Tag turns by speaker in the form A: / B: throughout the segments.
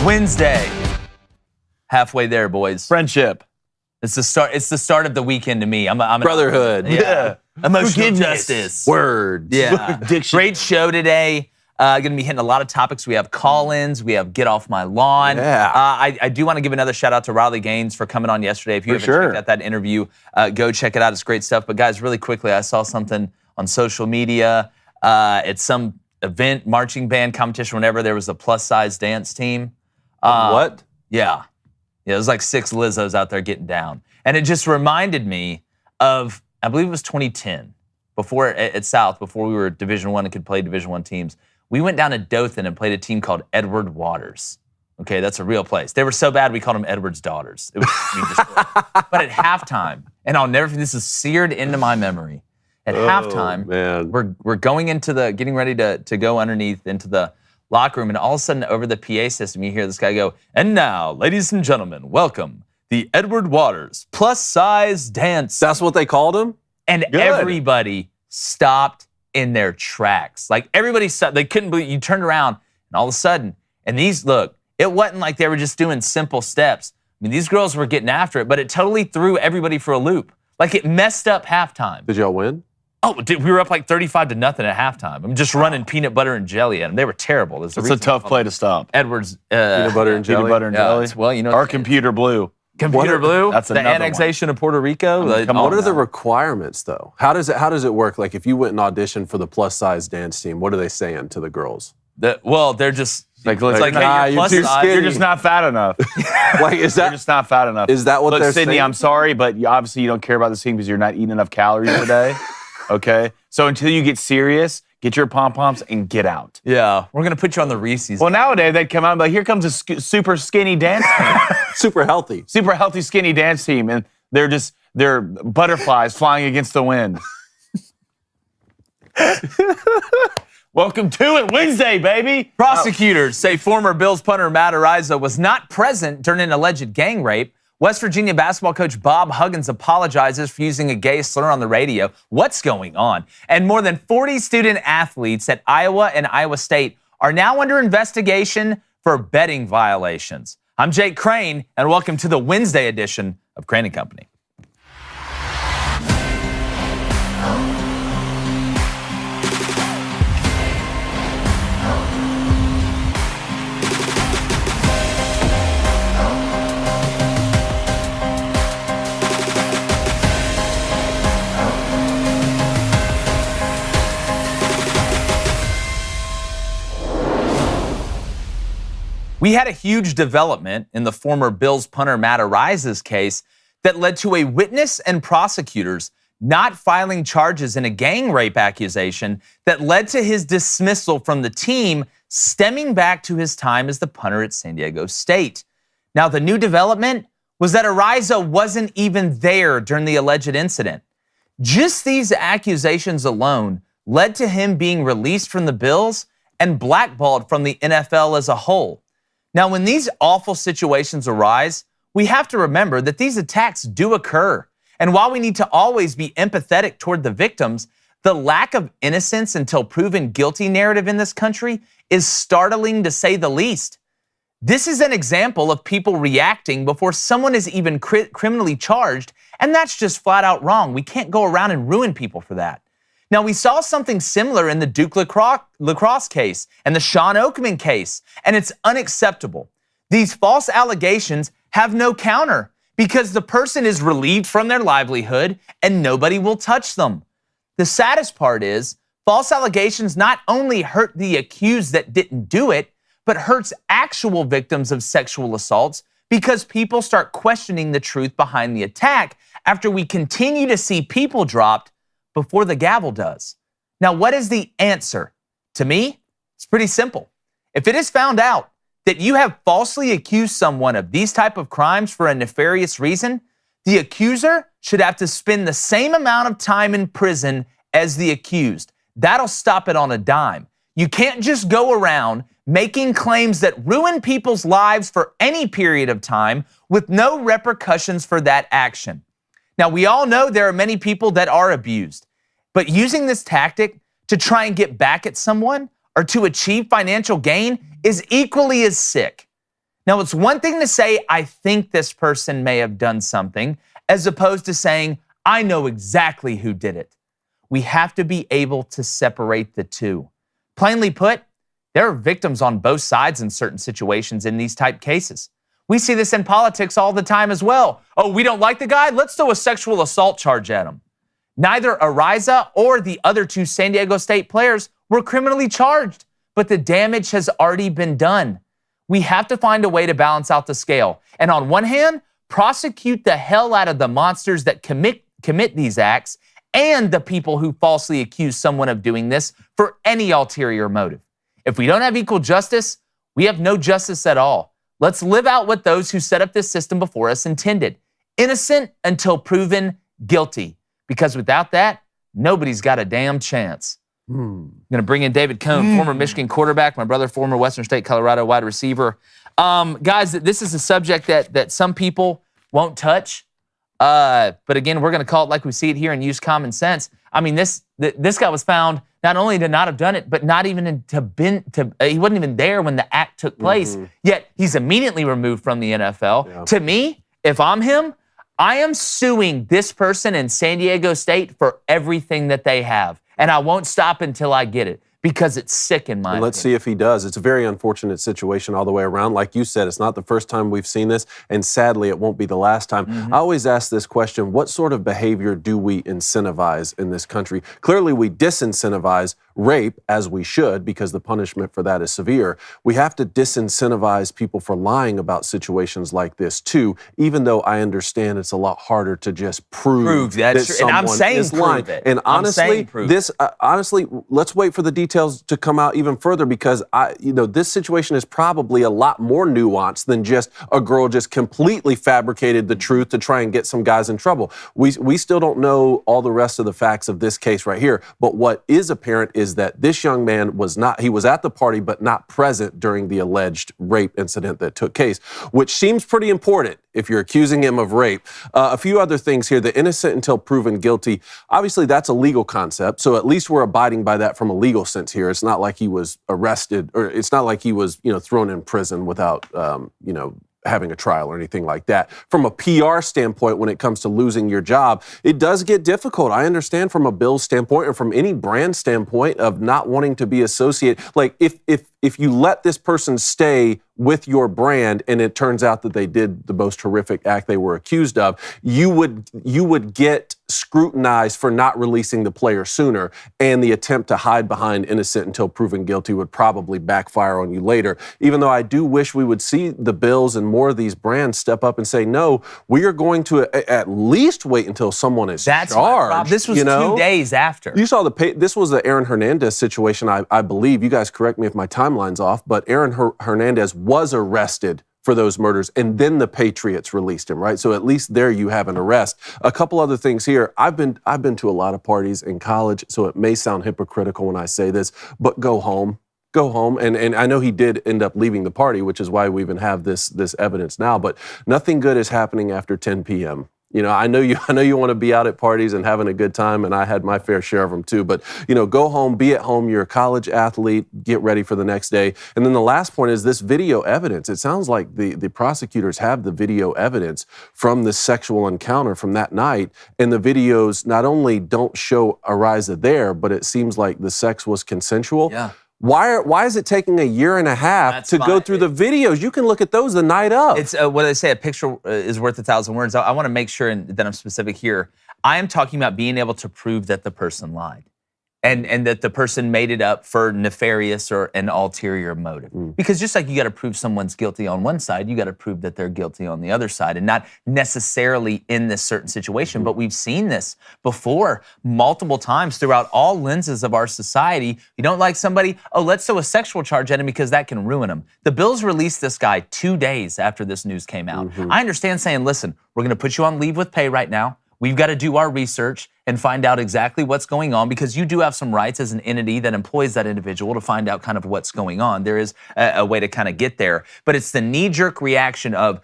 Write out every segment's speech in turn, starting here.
A: Wednesday. Halfway there, boys.
B: Friendship.
A: It's the start. It's the start of the weekend to me. I'm
C: Brotherhood.
A: Yeah. Emotional
B: Forgiveness.
A: justice.
C: Words.
A: Yeah. Great show today. Going to be hitting a lot of topics. We have call-ins. We have get off my lawn.
C: Yeah.
A: I do want to give another shout out to Riley Gaines for coming on yesterday. If you haven't checked out that interview, go check it out. It's great stuff. But guys, really quickly, I saw something on social media. At some event, marching band competition, whenever there was a plus-size dance team.
C: What?
A: Yeah. Yeah, it was like 6 Lizzos out there getting down. And it just reminded me of, I believe it was 2010, before at South, before we were Division I and could play Division I teams. We went down to Dothan and played a team called Edward Waters. Okay, that's a real place. They were so bad we called them Edward's Daughters. It was but at halftime, and I'll never forget, this is seared into my memory. At halftime,
C: man.
A: we're going into getting ready to go underneath into the locker room, and all of a sudden over the PA system, you hear this guy go, "And now, ladies and gentlemen, welcome the Edward Waters plus-size dance."
C: That's what they called him?
A: And everybody stopped in their tracks. Like, everybody stopped. They couldn't believe. You turned around, and all of a sudden, and these, look, it wasn't like they were just doing simple steps. I mean, these girls were getting after it, but it totally threw everybody for a loop. Like, it messed up halftime.
C: Did y'all win?
A: Oh, dude, we were up like 35-0 at halftime. I'm just running peanut butter and jelly at them. They were terrible.
B: It's a tough play to stop.
A: Edwards.
C: Peanut butter and jelly?
B: Peanut butter and jelly?
A: Well, you know.
B: Our computer blue.
A: Computer blue?
B: That's
A: the
B: another
A: annexation of Puerto Rico?
C: What are the requirements, though? How does it work? Like, if you went and auditioned for the plus-size dance team, what are they saying to the girls?
A: Well, they're just...
B: Like,
A: hey,
C: you're too skinny.
B: You're just not fat enough.
C: Like, is
B: You're
C: that
B: just not fat enough.
C: is that what
B: Look,
C: they're
B: Sydney,
C: saying?
B: I'm sorry, but obviously you don't care about this team because you're not eating enough calories a day. Okay? So until you get serious, get your pom-poms and get out.
A: Yeah, we're going to put you on the Reese's.
B: Well, nowadays they'd come out and be like, here comes a super skinny dance team.
C: Super healthy.
B: Super healthy, skinny dance team. And they're butterflies flying against the wind. Welcome to it, Wednesday, baby.
A: Prosecutors say former Bills punter Matt Araiza was not present during an alleged gang rape. West Virginia basketball coach Bob Huggins apologizes for using a gay slur on the radio. What's going on? And more than 40 student athletes at Iowa and Iowa State are now under investigation for betting violations. I'm Jake Crain, and welcome to the Wednesday edition of Crain & Company. We had a huge development in the former Bills punter Matt Araiza's case that led to a witness and prosecutors not filing charges in a gang rape accusation that led to his dismissal from the team, stemming back to his time as the punter at San Diego State. Now, the new development was that Araiza wasn't even there during the alleged incident. Just these accusations alone led to him being released from the Bills and blackballed from the NFL as a whole. Now, when these awful situations arise, we have to remember that these attacks do occur. And while we need to always be empathetic toward the victims, the lack of innocence until proven guilty narrative in this country is startling to say the least. This is an example of people reacting before someone is even criminally charged, and that's just flat out wrong. We can't go around and ruin people for that. Now, we saw something similar in the Duke lacrosse case and the Sean Oakman case, and it's unacceptable. These false allegations have no counter because the person is relieved from their livelihood and nobody will touch them. The saddest part is false allegations not only hurt the accused that didn't do it, but hurts actual victims of sexual assaults because people start questioning the truth behind the attack after we continue to see people dropped before the gavel does. Now, what is the answer? To me, it's pretty simple. If it is found out that you have falsely accused someone of these type of crimes for a nefarious reason, the accuser should have to spend the same amount of time in prison as the accused. That'll stop it on a dime. You can't just go around making claims that ruin people's lives for any period of time with no repercussions for that action. Now, we all know there are many people that are abused, but using this tactic to try and get back at someone or to achieve financial gain is equally as sick. Now, it's one thing to say, I think this person may have done something, as opposed to saying, I know exactly who did it. We have to be able to separate the two. Plainly put, there are victims on both sides in certain situations in these type cases. We see this in politics all the time as well. Oh, we don't like the guy? Let's throw a sexual assault charge at him. Neither Araiza or the other two San Diego State players were criminally charged, but the damage has already been done. We have to find a way to balance out the scale. And on one hand, prosecute the hell out of the monsters that commit these acts and the people who falsely accuse someone of doing this for any ulterior motive. If we don't have equal justice, we have no justice at all. Let's live out what those who set up this system before us intended. Innocent until proven guilty. Because without that, nobody's got a damn chance. I'm going to bring in David Cohn, former Michigan quarterback, my brother, former Western State, Colorado wide receiver. Guys, this is a subject that some people won't touch. But again, we're going to call it like we see it here and use common sense. I mean, this guy was found not only to not have done it, but not even he wasn't even there when the act took place. Yet he's immediately removed from the NFL. Yeah. To me, if I'm him, I am suing this person in San Diego State for everything that they have. And I won't stop until I get it, because it's sick in my opinion.
C: Let's see if he does. It's a very unfortunate situation all the way around. Like you said, it's not the first time we've seen this, and sadly, it won't be the last time. I always ask this question, what sort of behavior do we incentivize in this country? Clearly, we disincentivize rape, as we should, because the punishment for that is severe. We have to disincentivize people for lying about situations like this, too, even though I understand it's a lot harder to just prove that someone
A: and I'm saying
C: is lying.
A: Prove it.
C: And honestly, honestly, let's wait for the details to come out even further, because this situation is probably a lot more nuanced than just a girl just completely fabricated the truth to try and get some guys in trouble. We still don't know all the rest of the facts of this case right here, but what is apparent is that this young man he was at the party but not present during the alleged rape incident that took place, which seems pretty important if you're accusing him of rape. A few other things here. The innocent until proven guilty. Obviously, that's a legal concept, so at least we're abiding by that from a legal sense here. It's not like he was arrested, or it's not like he was, thrown in prison without, having a trial or anything like that. From a PR standpoint, when it comes to losing your job, it does get difficult. I understand from a Bills standpoint or from any brand standpoint of not wanting to be associated. Like if you let this person stay with your brand and it turns out that they did the most horrific act they were accused of, you would get scrutinized for not releasing the player sooner, and the attempt to hide behind innocent until proven guilty would probably backfire on you later. Even though I do wish we would see the Bills and more of these brands step up and say, no, we are going to at least wait until someone is charged.
A: Rob, this was 2 days after.
C: You saw this was the Aaron Hernandez situation, I believe. You guys correct me if my timeline's off, but Aaron Hernandez was arrested for those murders, and then the Patriots released him, right? So at least there you have an arrest. A couple other things here. I've been to a lot of parties in college, so it may sound hypocritical when I say this, but go home. Go home. And I know he did end up leaving the party, which is why we even have this evidence now, but nothing good is happening after 10 p.m. I know you want to be out at parties and having a good time, and I had my fair share of them too. But, go home, be at home. You're a college athlete. Get ready for the next day. And then the last point is this video evidence. It sounds like the prosecutors have the video evidence from the sexual encounter from that night. And the videos not only don't show Araiza there, but it seems like the sex was consensual.
A: Yeah.
C: Why is it taking a year and a half to go through the videos? You can look at those the night of.
A: It's what do they say? A picture is worth 1,000 words. I want to make sure that I'm specific here. I am talking about being able to prove that the person lied. And that the person made it up for nefarious or an ulterior motive. Because just like you got to prove someone's guilty on one side, you got to prove that they're guilty on the other side, and not necessarily in this certain situation. But we've seen this before multiple times throughout all lenses of our society. You don't like somebody, let's throw a sexual charge at him because that can ruin him. The Bills released this guy 2 days after this news came out. I understand saying, listen, we're going to put you on leave with pay right now. We've got to do our research and find out exactly what's going on, because you do have some rights as an entity that employs that individual to find out kind of what's going on. There is a way to kind of get there. But it's the knee-jerk reaction of,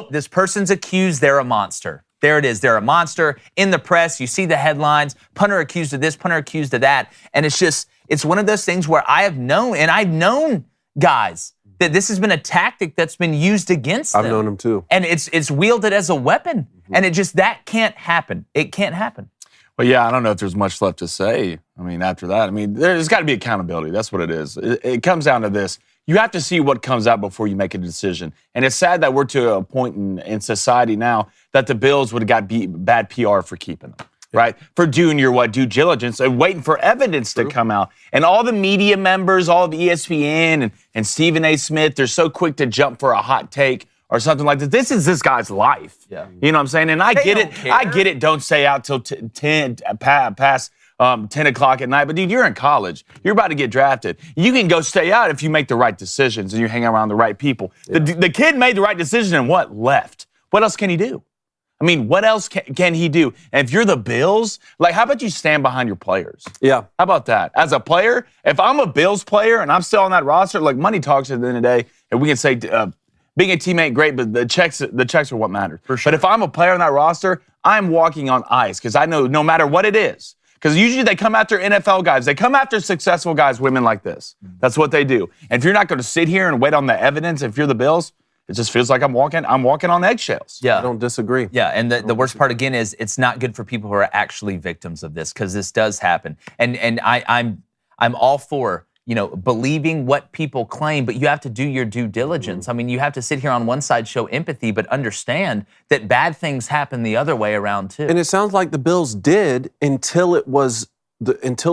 A: this person's accused, they're a monster. There it is, they're a monster. In the press, you see the headlines, punter accused of this, punter accused of that. And it's one of those things where I've known guys that this has been a tactic that's been used against them.
C: I've known him too.
A: And it's wielded as a weapon. And that can't happen. It can't happen.
B: Well, yeah, I don't know if there's much left to say. I mean, after that, there's got to be accountability. That's what it is. It comes down to this. You have to see what comes out before you make a decision. And it's sad that we're to a point in society now that the Bills would have got bad PR for keeping them, right? For doing your due diligence and waiting for evidence to come out. And all the media members, all of ESPN and Stephen A. Smith, they're so quick to jump for a hot take or something like this. This is this guy's life. Yeah. You know what I'm saying? And I get it. I get it. Don't stay out till 10 past 10 o'clock at night. But, dude, you're in college. You're about to get drafted. You can go stay out if you make the right decisions and you hang around the right people. Yeah. The kid made the right decision and left? What else can he do? I mean, what else can he do? And if you're the Bills, how about you stand behind your players? Yeah. How about that? As a player, if I'm a Bills player and I'm still on that roster, money talks at the end of the day, and we can say being a teammate, great, but the checks are what matters. For sure. But if I'm a player on that roster, I'm walking on ice because I know no matter what it is, because usually they come after NFL guys. They come after successful guys, women like this. That's what they do. And if you're not going to sit here and wait on the evidence, if you're the Bills, it just feels like I'm walking on eggshells.
A: Yeah.
C: I don't disagree.
A: Yeah, and the worst part, again, is it's not good for people who are actually victims of this, because this does happen. And I'm all for, believing what people claim, but you have to do your due diligence. I mean, you have to sit here on one side, show empathy, but understand that bad things happen the other way around too.
C: And it sounds like the Bills did until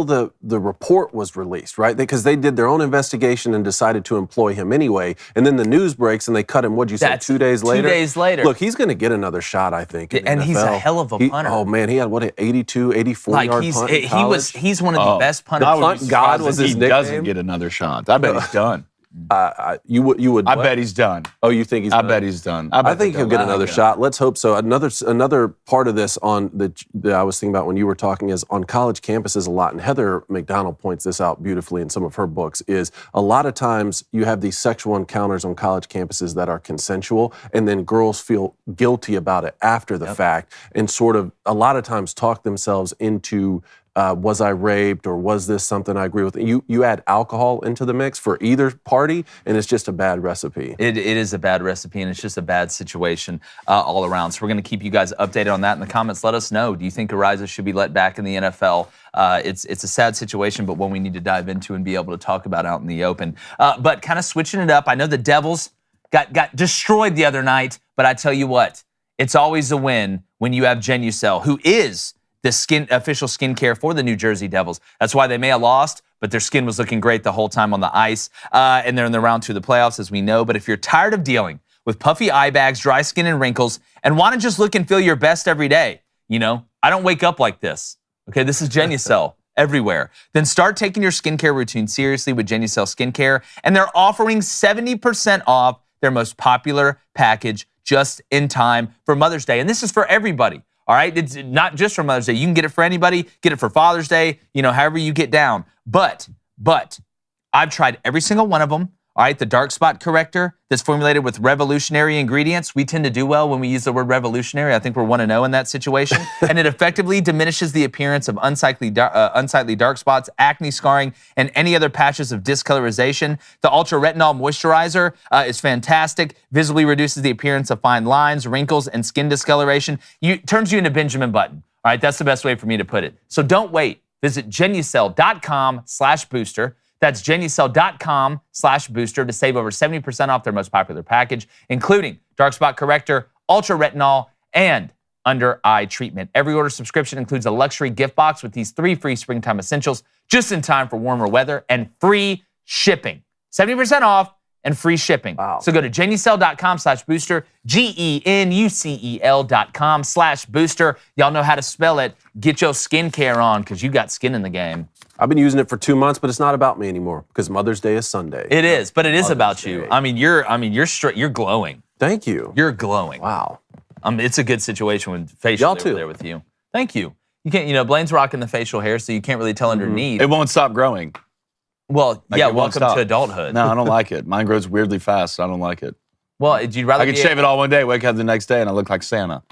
C: the report was released, right? Because they did their own investigation and decided to employ him anyway. And then the news breaks and they cut him, what'd you say, 2 days later?
A: 2 days later.
C: Look, he's going to get another shot, I think.
A: And he's a hell of a punter.
C: Oh, man, he had, an 82, 84-yard punt in college?
A: He's one of the best punters.
C: Punt God was his nickname.
B: He doesn't get another shot. I bet he's done.
C: You would.
B: I bet he's done.
C: Oh, you think he's done?
B: I bet he's done.
C: I think he'll get another shot. Let's hope so. Another part of this that I was thinking about when you were talking is on college campuses a lot, and Heather McDonald points this out beautifully in some of her books, is a lot of times you have these sexual encounters on college campuses that are consensual, and then girls feel guilty about it after the fact and sort of a lot of times talk themselves into was I raped, or was this something I agree with? You add alcohol into the mix for either party, and it's just a bad recipe.
A: It is a bad recipe, and it's just a bad situation all around. So we're going to keep you guys updated on that in the comments. Let us know. Do you think Araiza should be let back in the NFL? It's a sad situation, but one we need to dive into and be able to talk about out in the open. But kind of switching it up, I know the Devils got destroyed the other night, but I tell you what, it's always a win when you have Genucel, who is the official skincare for the New Jersey Devils. That's why they may have lost, but their skin was looking great the whole time on the ice. And they're in the round 2 of the playoffs, as we know. But if you're tired of dealing with puffy eye bags, dry skin, and wrinkles, and want to just look and feel your best every day, I don't wake up like this. Okay, this is Genucel everywhere. Then start taking your skincare routine seriously with Genucel Skincare. And they're offering 70% off their most popular package just in time for Mother's Day. And this is for everybody. All right, it's not just for Mother's Day. You can get it for anybody. Get it for Father's Day, however you get down. But I've tried every single one of them. All right, the dark spot corrector that's formulated with revolutionary ingredients. We tend to do well when we use the word revolutionary. I think we're 1-0 in that situation. And it effectively diminishes the appearance of unsightly dark spots, acne scarring, and any other patches of discolorization. The Ultra Retinol Moisturizer is fantastic. Visibly reduces the appearance of fine lines, wrinkles, and skin discoloration. Turns you into Benjamin Button. All right, that's the best way for me to put it. So don't wait. Visit Genucel.com/booster. That's Genucel.com/booster to save over 70% off their most popular package, including dark spot corrector, ultra retinol, and under eye treatment. Every order subscription includes a luxury gift box with these 3 free springtime essentials just in time for warmer weather and free shipping. 70% off and free shipping. Wow. So go to Genucel.com/booster, GENUCEL.com/booster. Y'all know how to spell it. Get your skincare on because you got skin in the game.
C: I've been using it for 2 months, but it's not about me anymore because Mother's Day is Sunday.
A: It is, but it is about you. I mean, you're straight. You're glowing.
C: Thank you.
A: You're glowing.
C: Wow.
A: It's a good situation with facial
C: Y'all too.
A: there with you. Thank you. You can't. Blaine's rocking the facial hair, so you can't really tell underneath.
B: It won't stop growing.
A: Well, welcome to adulthood.
B: No, I don't like it. Mine grows weirdly fast. So I don't like it.
A: Well, you'd rather
B: I could shave it all one day, wake up the next day, and I look like Santa.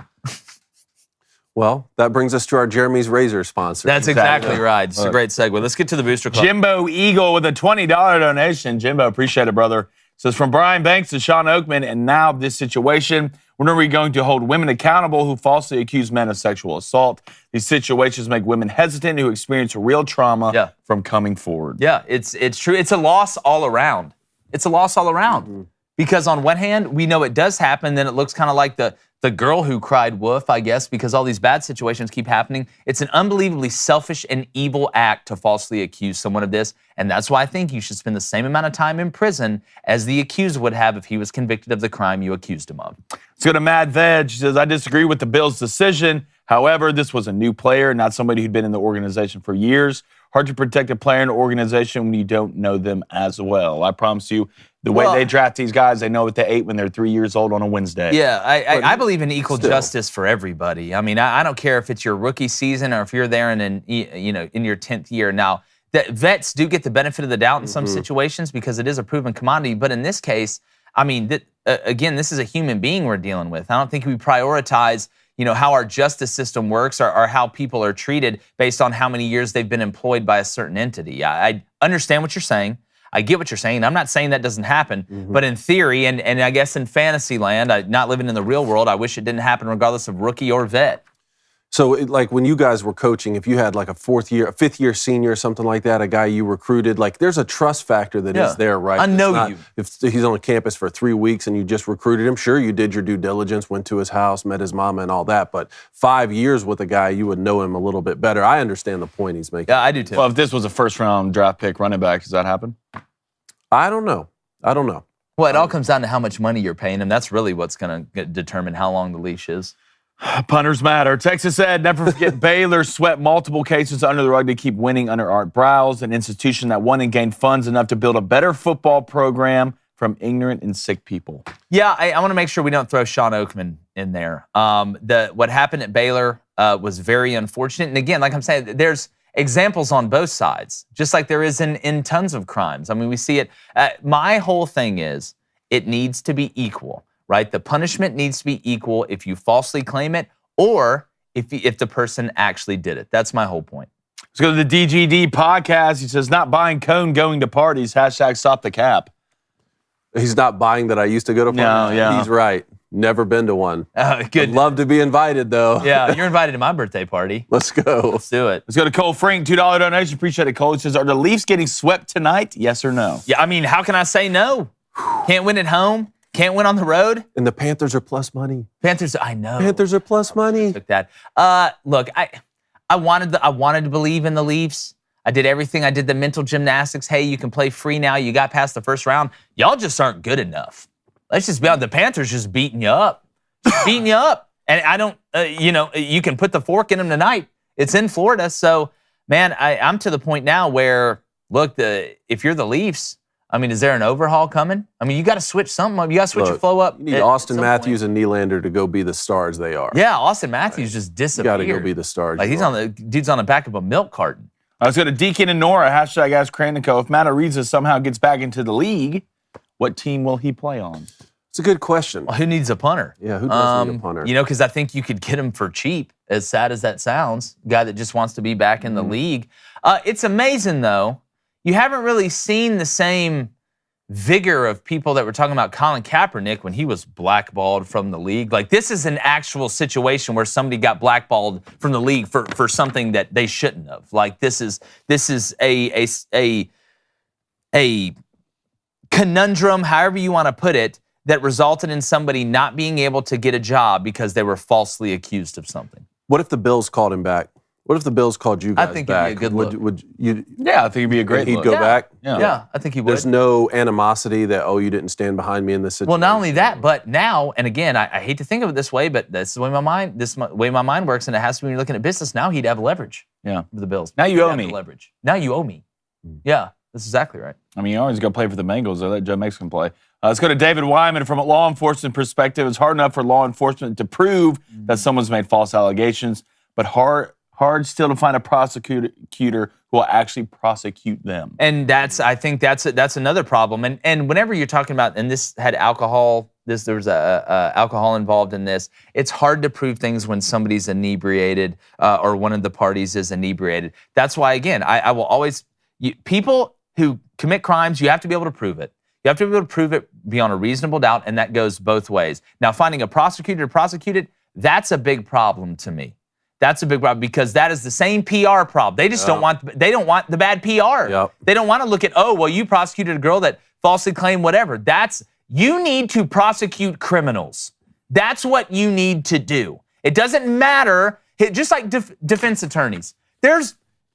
C: Well, that brings us to our Jeremy's Razor sponsor.
A: That's exactly right. It's a great segue. Let's get to the Booster Club.
B: Jimbo Eagle with a $20 donation. Jimbo, appreciate it, brother. Says, from Brian Banks to Sean Oakman, and now this situation. When are we going to hold women accountable who falsely accuse men of sexual assault? These situations make women hesitant who experience real trauma from coming forward.
A: Yeah, it's true. It's a loss all around. It's a loss all around. Mm-hmm. Because on one hand, we know it does happen, then it looks kind of like the girl who cried wolf, I guess, because all these bad situations keep happening. It's an unbelievably selfish and evil act to falsely accuse someone of this, and that's why I think you should spend the same amount of time in prison as the accused would have if he was convicted of the crime you accused him of.
B: Let's go to Mad Veg. She says, I disagree with the Bills' decision. However, this was a new player, not somebody who'd been in the organization for years. Hard to protect a player in an organization when you don't know them as well. I promise you, the way they draft these guys, they know what they ate when they're 3 years old on a Wednesday.
A: Yeah, I believe in equal justice for everybody. I mean, I don't care if it's your rookie season or if you're there in your 10th year. Now, vets do get the benefit of the doubt in some situations because it is a proven commodity. But in this case, I mean, again, this is a human being we're dealing with. I don't think we prioritize how our justice system works or how people are treated based on how many years they've been employed by a certain entity. I understand what you're saying. I get what you're saying. I'm not saying that doesn't happen, but in theory, and I guess in fantasy land, not living in the real world, I wish it didn't happen regardless of rookie or vet.
C: So, like when you guys were coaching, if you had like a fifth year senior or something like that, a guy you recruited, like there's a trust factor that is there, right?
A: I know you.
C: If he's on campus for 3 weeks and you just recruited him, sure, you did your due diligence, went to his house, met his mama and all that. But 5 years with a guy, you would know him a little bit better. I understand the point he's making.
A: Yeah, I do too.
B: Well, if this was a first-round draft pick running back, does that happen?
C: I don't know.
A: Well, it all comes down to how much money you're paying him. That's really what's going to determine how long the leash is.
B: Punters matter. Texas said, never forget Baylor swept multiple cases under the rug to keep winning under Art Browse, an institution that won and gained funds enough to build a better football program from ignorant and sick people.
A: Yeah, I want to make sure we don't throw Sean Oakman in there. What happened at Baylor was very unfortunate. And again, like I'm saying, there's examples on both sides, just like there is in tons of crimes. I mean, we see it. My whole thing is it needs to be equal. Right? The punishment needs to be equal if you falsely claim it or if the person actually did it. That's my whole point.
B: Let's go to the DGD podcast. He says, not buying cone, going to parties. # stop the cap.
C: He's not buying that I used to go to parties.
B: No, yeah.
C: He's right. Never been to one.
A: Good.
C: I'd love to be invited, though.
A: Yeah, you're invited to my birthday party.
C: Let's go.
A: Let's do it.
B: Let's go to Cole Frink, $2 donation. Appreciate it, Cole. He says, are the Leafs getting swept tonight? Yes or no?
A: Yeah, I mean, how can I say no? Can't win at home. Can't win on the road.
C: And the Panthers are plus money.
A: I know.
C: Panthers are plus money.
A: Took that. Look, I wanted to believe in the Leafs. I did everything. I did the mental gymnastics. Hey, you can play free now. You got past the first round. Y'all just aren't good enough. Let's just be honest. The Panthers just beating you up. And I don't, you can put the fork in them tonight. It's in Florida. So, man, I'm to the point now where, look, if you're the Leafs, I mean, is there an overhaul coming? I mean, you got to switch something up. You got to switch your flow up.
C: You need Austin Matthews and Nylander to go be the stars they are.
A: Yeah, Austin Matthews just disappeared.
C: You got to go be the stars.
A: Like dude's on the back of a milk carton.
B: Let's go to Deacon and Nora. # ask Crain and Co. If Matt Araiza somehow gets back into the league, what team will he play on?
C: It's a good question.
A: Well, who needs a punter?
C: Yeah, who does need a punter?
A: Because I think you could get him for cheap, as sad as that sounds. A guy that just wants to be back in the league. It's amazing, though. You haven't really seen the same vigor of people that were talking about Colin Kaepernick when he was blackballed from the league. Like, this is an actual situation where somebody got blackballed from the league for something that they shouldn't have. Like, this is a conundrum, however you want to put it, that resulted in somebody not being able to get a job because they were falsely accused of something.
C: What if the Bills called him back? What if the Bills called you guys back?
A: I think it'd be a good look.
C: Would you?
B: Yeah, I think it'd be a great
C: He'd
B: look.
C: go back?
A: Yeah, I think he would.
C: There's no animosity that, you didn't stand behind me in this situation.
A: Well, not only that, but now, and again, I hate to think of it this way, but that's the way my mind works, and it has to be when you're looking at business. Now he'd have leverage.
B: Yeah.
A: With the Bills.
B: Now you owe me.
A: Leverage. Now you owe me. Yeah, that's exactly right.
B: I mean, you always go play for the Bengals. Or let Joe Mixon play. Let's go to David Wyman. From a law enforcement perspective, it's hard enough for law enforcement to prove that someone's made false allegations, but hard still to find a prosecutor who will actually prosecute them.
A: And I think that's another problem. And whenever you're talking about, and this had alcohol, there was alcohol involved in this. It's hard to prove things when somebody's inebriated or one of the parties is inebriated. That's why, again, I will always people who commit crimes, you have to be able to prove it. You have to be able to prove it beyond a reasonable doubt, and that goes both ways. Now, finding a prosecutor to prosecute it, that's a big problem to me. That's a big problem because that is the same PR problem. They just don't want the bad PR.
C: Yep.
A: They don't want to look at, oh, well, you prosecuted a girl that falsely claimed whatever. You need to prosecute criminals. That's what you need to do. It doesn't matter, just like defense attorneys. There's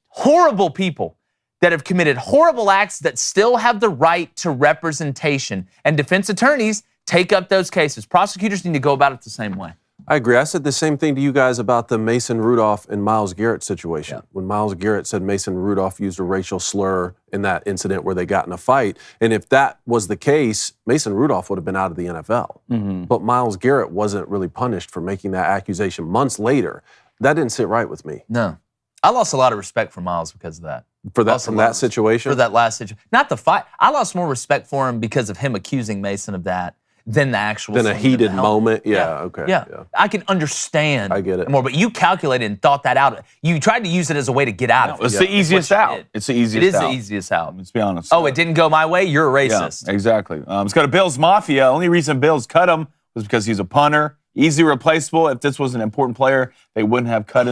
A: horrible people that have committed horrible acts that still have the right to representation. And defense attorneys take up those cases. Prosecutors need to go about it the same way.
C: I agree. I said the same thing to you guys about the Mason Rudolph and Myles Garrett situation.
A: Yeah.
C: When Myles Garrett said Mason Rudolph used a racial slur in that incident where they got in a fight. And if that was the case, Mason Rudolph would have been out of the NFL. Mm-hmm. But Myles Garrett wasn't really punished for making that accusation months later. That didn't sit right with me.
A: No. I lost a lot of respect for Myles because of that.
C: From that situation?
A: For that last situation. Not the fight. I lost more respect for him because of him accusing Mason of that than the actual
C: Than a heated moment? Yeah, okay.
A: Yeah. I can understand
C: I get it.
A: more, but you calculated and thought that out. You tried to use it as a way to get out of it.
B: It's the easiest out. It's the easiest out.
A: It is the easiest out.
B: Let's be honest.
A: Oh, it didn't go my way? You're a racist.
B: Yeah, exactly. Let's go to Bills Mafia. Only reason Bills cut him was because he's a punter. Easy replaceable. If this was an important player, they wouldn't have cut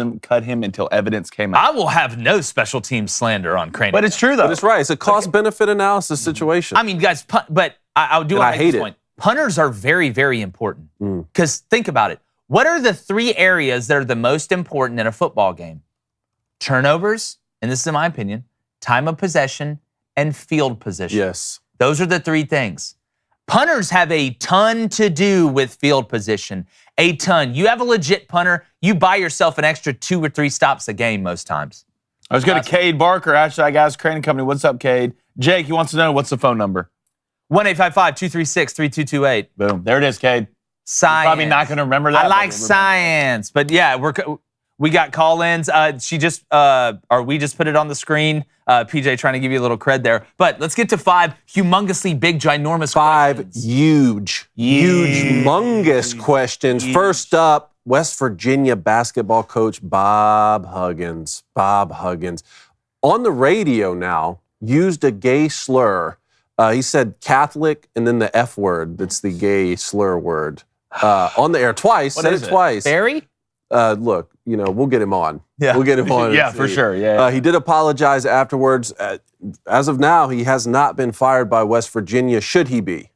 B: him until evidence came out.
A: I will have no special team slander on Crain.
B: But it's true, though.
C: But it's right. It's a cost-benefit analysis situation.
A: I mean, guys, but I do want to make this point.
C: It.
A: Punters are very, very important. Because think about it. What are the three areas that are the most important in a football game? Turnovers, and this is in my opinion, time of possession, and field position.
C: Yes.
A: Those are the three things. Punters have a ton to do with field position. A ton. You have a legit punter, you buy yourself an extra 2 or 3 stops a game most times.
B: I was going to Cade Barker, #guys, Crain Company. What's up, Cade? Jake, he wants to know what's the phone number.
A: 1-855-236-3228.
B: Boom. There it is, Cade.
A: Science.
B: You're probably not going to remember that.
A: I like science. But yeah, we got call-ins. We just put it on the screen. PJ trying to give you a little cred there. But let's get to 5 humongously big, ginormous
C: 5
A: questions.
C: humongous questions. First up, West Virginia basketball coach Bob Huggins. Bob Huggins. On the radio now, used a gay slur. He said Catholic and then the F word. That's the gay slur word. On the air twice. Said it twice.
A: Barry?
C: Look, we'll get him on.
A: Yeah.
C: We'll get him on.
B: Yeah, for sure. Yeah.
C: He did apologize afterwards. As of now, he has not been fired by West Virginia. Should he be?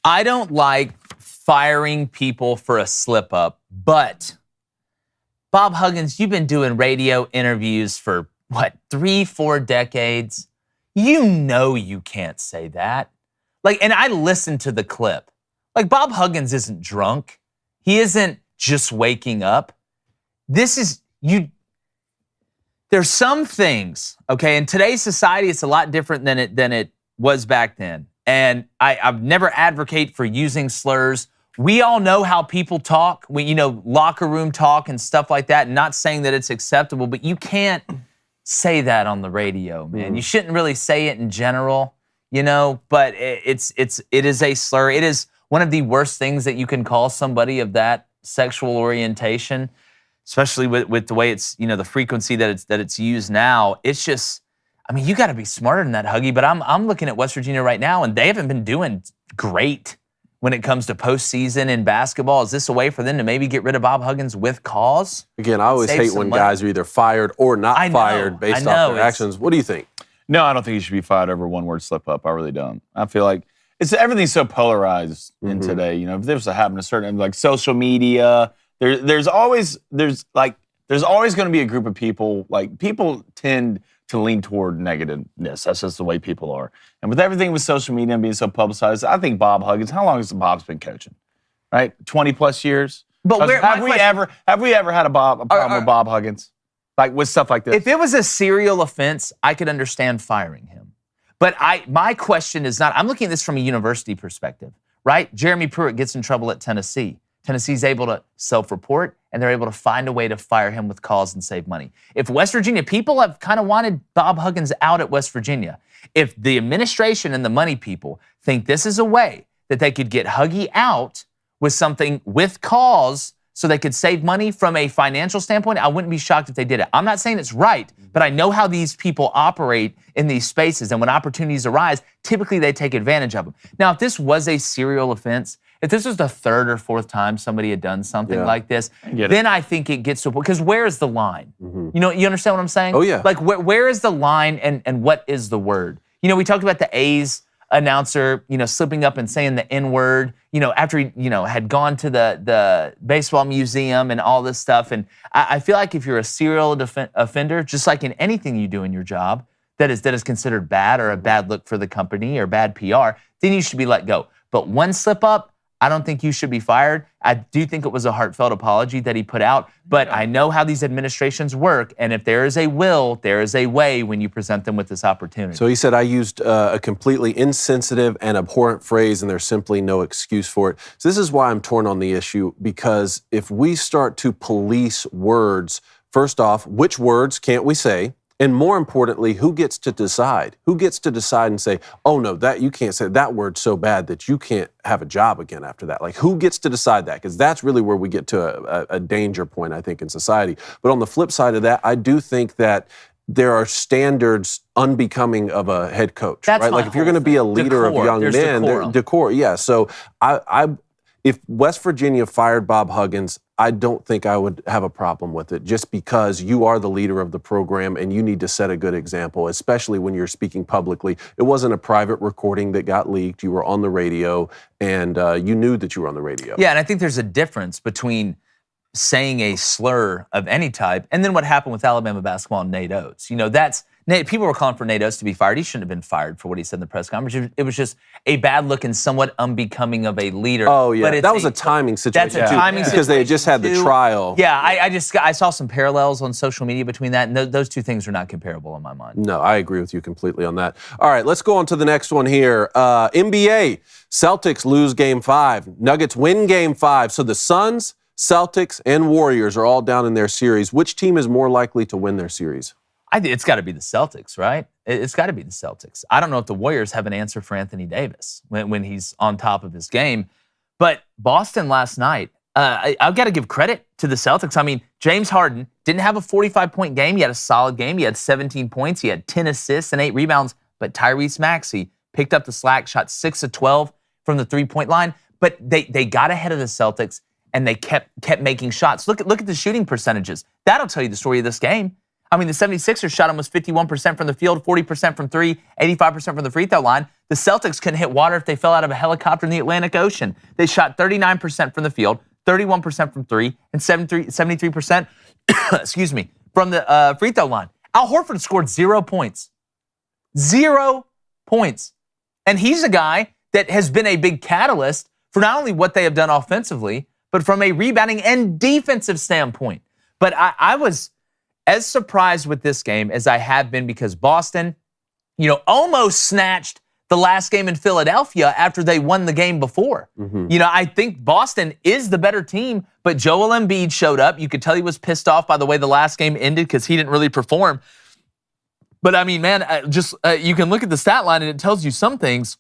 A: I don't like firing people for a slip-up, but Bob Huggins, you've been doing radio interviews for, 3-4 decades? You know you can't say that. And I listened to the clip. Bob Huggins isn't drunk. He isn't just waking up. There's some things, okay, in today's society, it's a lot different than it was back then. And I've never advocate for using slurs. We all know how people talk, locker room talk and stuff like that, and not saying that it's acceptable, but you can't say that on the radio, man. You shouldn't really say it in general, but it is a slur. It is one of the worst things that you can call somebody of that sexual orientation, especially with the way it's, the frequency that it's used now. It's just, you got to be smarter than that, Huggy. But I'm looking at West Virginia right now, and they haven't been doing great when it comes to postseason in basketball. Is this a way for them to maybe get rid of Bob Huggins with cause?
C: Again, I always hate when guys are either fired or not fired based off their actions. What do you think?
B: No, I don't think he should be fired over one word slip up. I really don't. I feel like everything's so polarized in today. If there was to happen to certain social media, there's always going to be a group of people. People tend to lean toward negativeness. That's just the way people are. And with everything with social media and being so publicized, I think Bob Huggins. How long has Bob's been coaching? Right, 20 plus years. But have we ever had a problem with Bob Huggins? With stuff like this?
A: If it was a serial offense, I could understand firing him. But my question is not, I'm looking at this from a university perspective, right? Jeremy Pruitt gets in trouble at Tennessee. Tennessee's able to self-report, and they're able to find a way to fire him with cause and save money. If West Virginia, people have kind of wanted Bob Huggins out at West Virginia. If the administration and the money people think this is a way that they could get Huggy out with something with cause, so they could save money from a financial standpoint, I wouldn't be shocked if they did it. I'm not saying it's right, but I know how these people operate in these spaces, and when opportunities arise, typically they take advantage of them. Now, if this was a serial offense, if this was the third or fourth time somebody had done something like this, then I think it gets to a point, because where is the line? You know, you understand what I'm saying?
C: Oh, yeah.
A: Like, where is the line, and what is the word? You know, we talked about the A's announcer, you know, slipping up and saying the N-word, you know, after he, you know, had gone to the baseball museum and all this stuff. And I feel like if you're a serial offender, just like in anything you do in your job that is considered bad or a bad look for the company or bad PR, then you should be let go. But one slip up, I don't think you should be fired. I do think it was a heartfelt apology that he put out, but I know how these administrations work, and if there is a will, there is a way when you present them with this opportunity.
C: So he said, I used a completely insensitive and abhorrent phrase, and there's simply no excuse for it. So this is why I'm torn on the issue, because if we start to police words, first off, which words can't we say? And more importantly, who gets to decide? Who gets to decide and say, oh no, that you can't say that word's so bad that you can't have a job again after that? Like, who gets to decide that? Because that's really where we get to a danger point, I think, in society. But on the flip side of that, I do think that there are standards unbecoming of a head coach,
A: that's
C: right? Like, if you're going to be a leader of young men, decorum. Yeah. So if West Virginia fired Bob Huggins, I don't think I would have a problem with it, just because you are the leader of the program and you need to set a good example, especially when you're speaking publicly. It wasn't a private recording that got leaked. You were on the radio, and you knew that you were on the radio.
A: Yeah, and I think there's a difference between saying a slur of any type and then what happened with Alabama basketball and Nate Oates. You know, people were calling for Nate Oates to be fired. He shouldn't have been fired for what he said in the press conference. It was just a bad look and somewhat unbecoming of a leader.
C: Oh, yeah. But that was a timing situation.
A: That's a timing situation.
C: Because they had just had the trial.
A: Yeah, I saw some parallels on social media between that, and those two things are not comparable in my mind.
C: No, I agree with you completely on that. All right, let's go on to the next one here. NBA, Celtics lose Game 5. Nuggets win Game 5. So the Suns, Celtics, and Warriors are all down in their series. Which team is more likely to win their series?
A: I think it's got to be the Celtics, right? It's got to be the Celtics. I don't know if the Warriors have an answer for Anthony Davis when he's on top of his game. But Boston last night, I've got to give credit to the Celtics. I mean, James Harden didn't have a 45-point game. He had a solid game. He had 17 points. He had 10 assists and 8 rebounds. But Tyrese Maxey picked up the slack, shot 6 of 12 from the three-point line. But they got ahead of the Celtics, and they kept making shots. Look at the shooting percentages. That'll tell you the story of this game. I mean, the 76ers shot almost 51% from the field, 40% from three, 85% from the free throw line. The Celtics couldn't hit water if they fell out of a helicopter in the Atlantic Ocean. They shot 39% from the field, 31% from three, and 73% excuse me, from the free throw line. Al Horford scored 0 points. 0 points. And he's a guy that has been a big catalyst for not only what they have done offensively, but from a rebounding and defensive standpoint. But I was as surprised with this game as I have been, because Boston, you know, almost snatched the last game in Philadelphia after they won the game before. You know, I think Boston is the better team, but Joel Embiid showed up. You could tell he was pissed off by the way the last game ended because he didn't really perform. But I mean, man, you can look at the stat line and it tells you some things.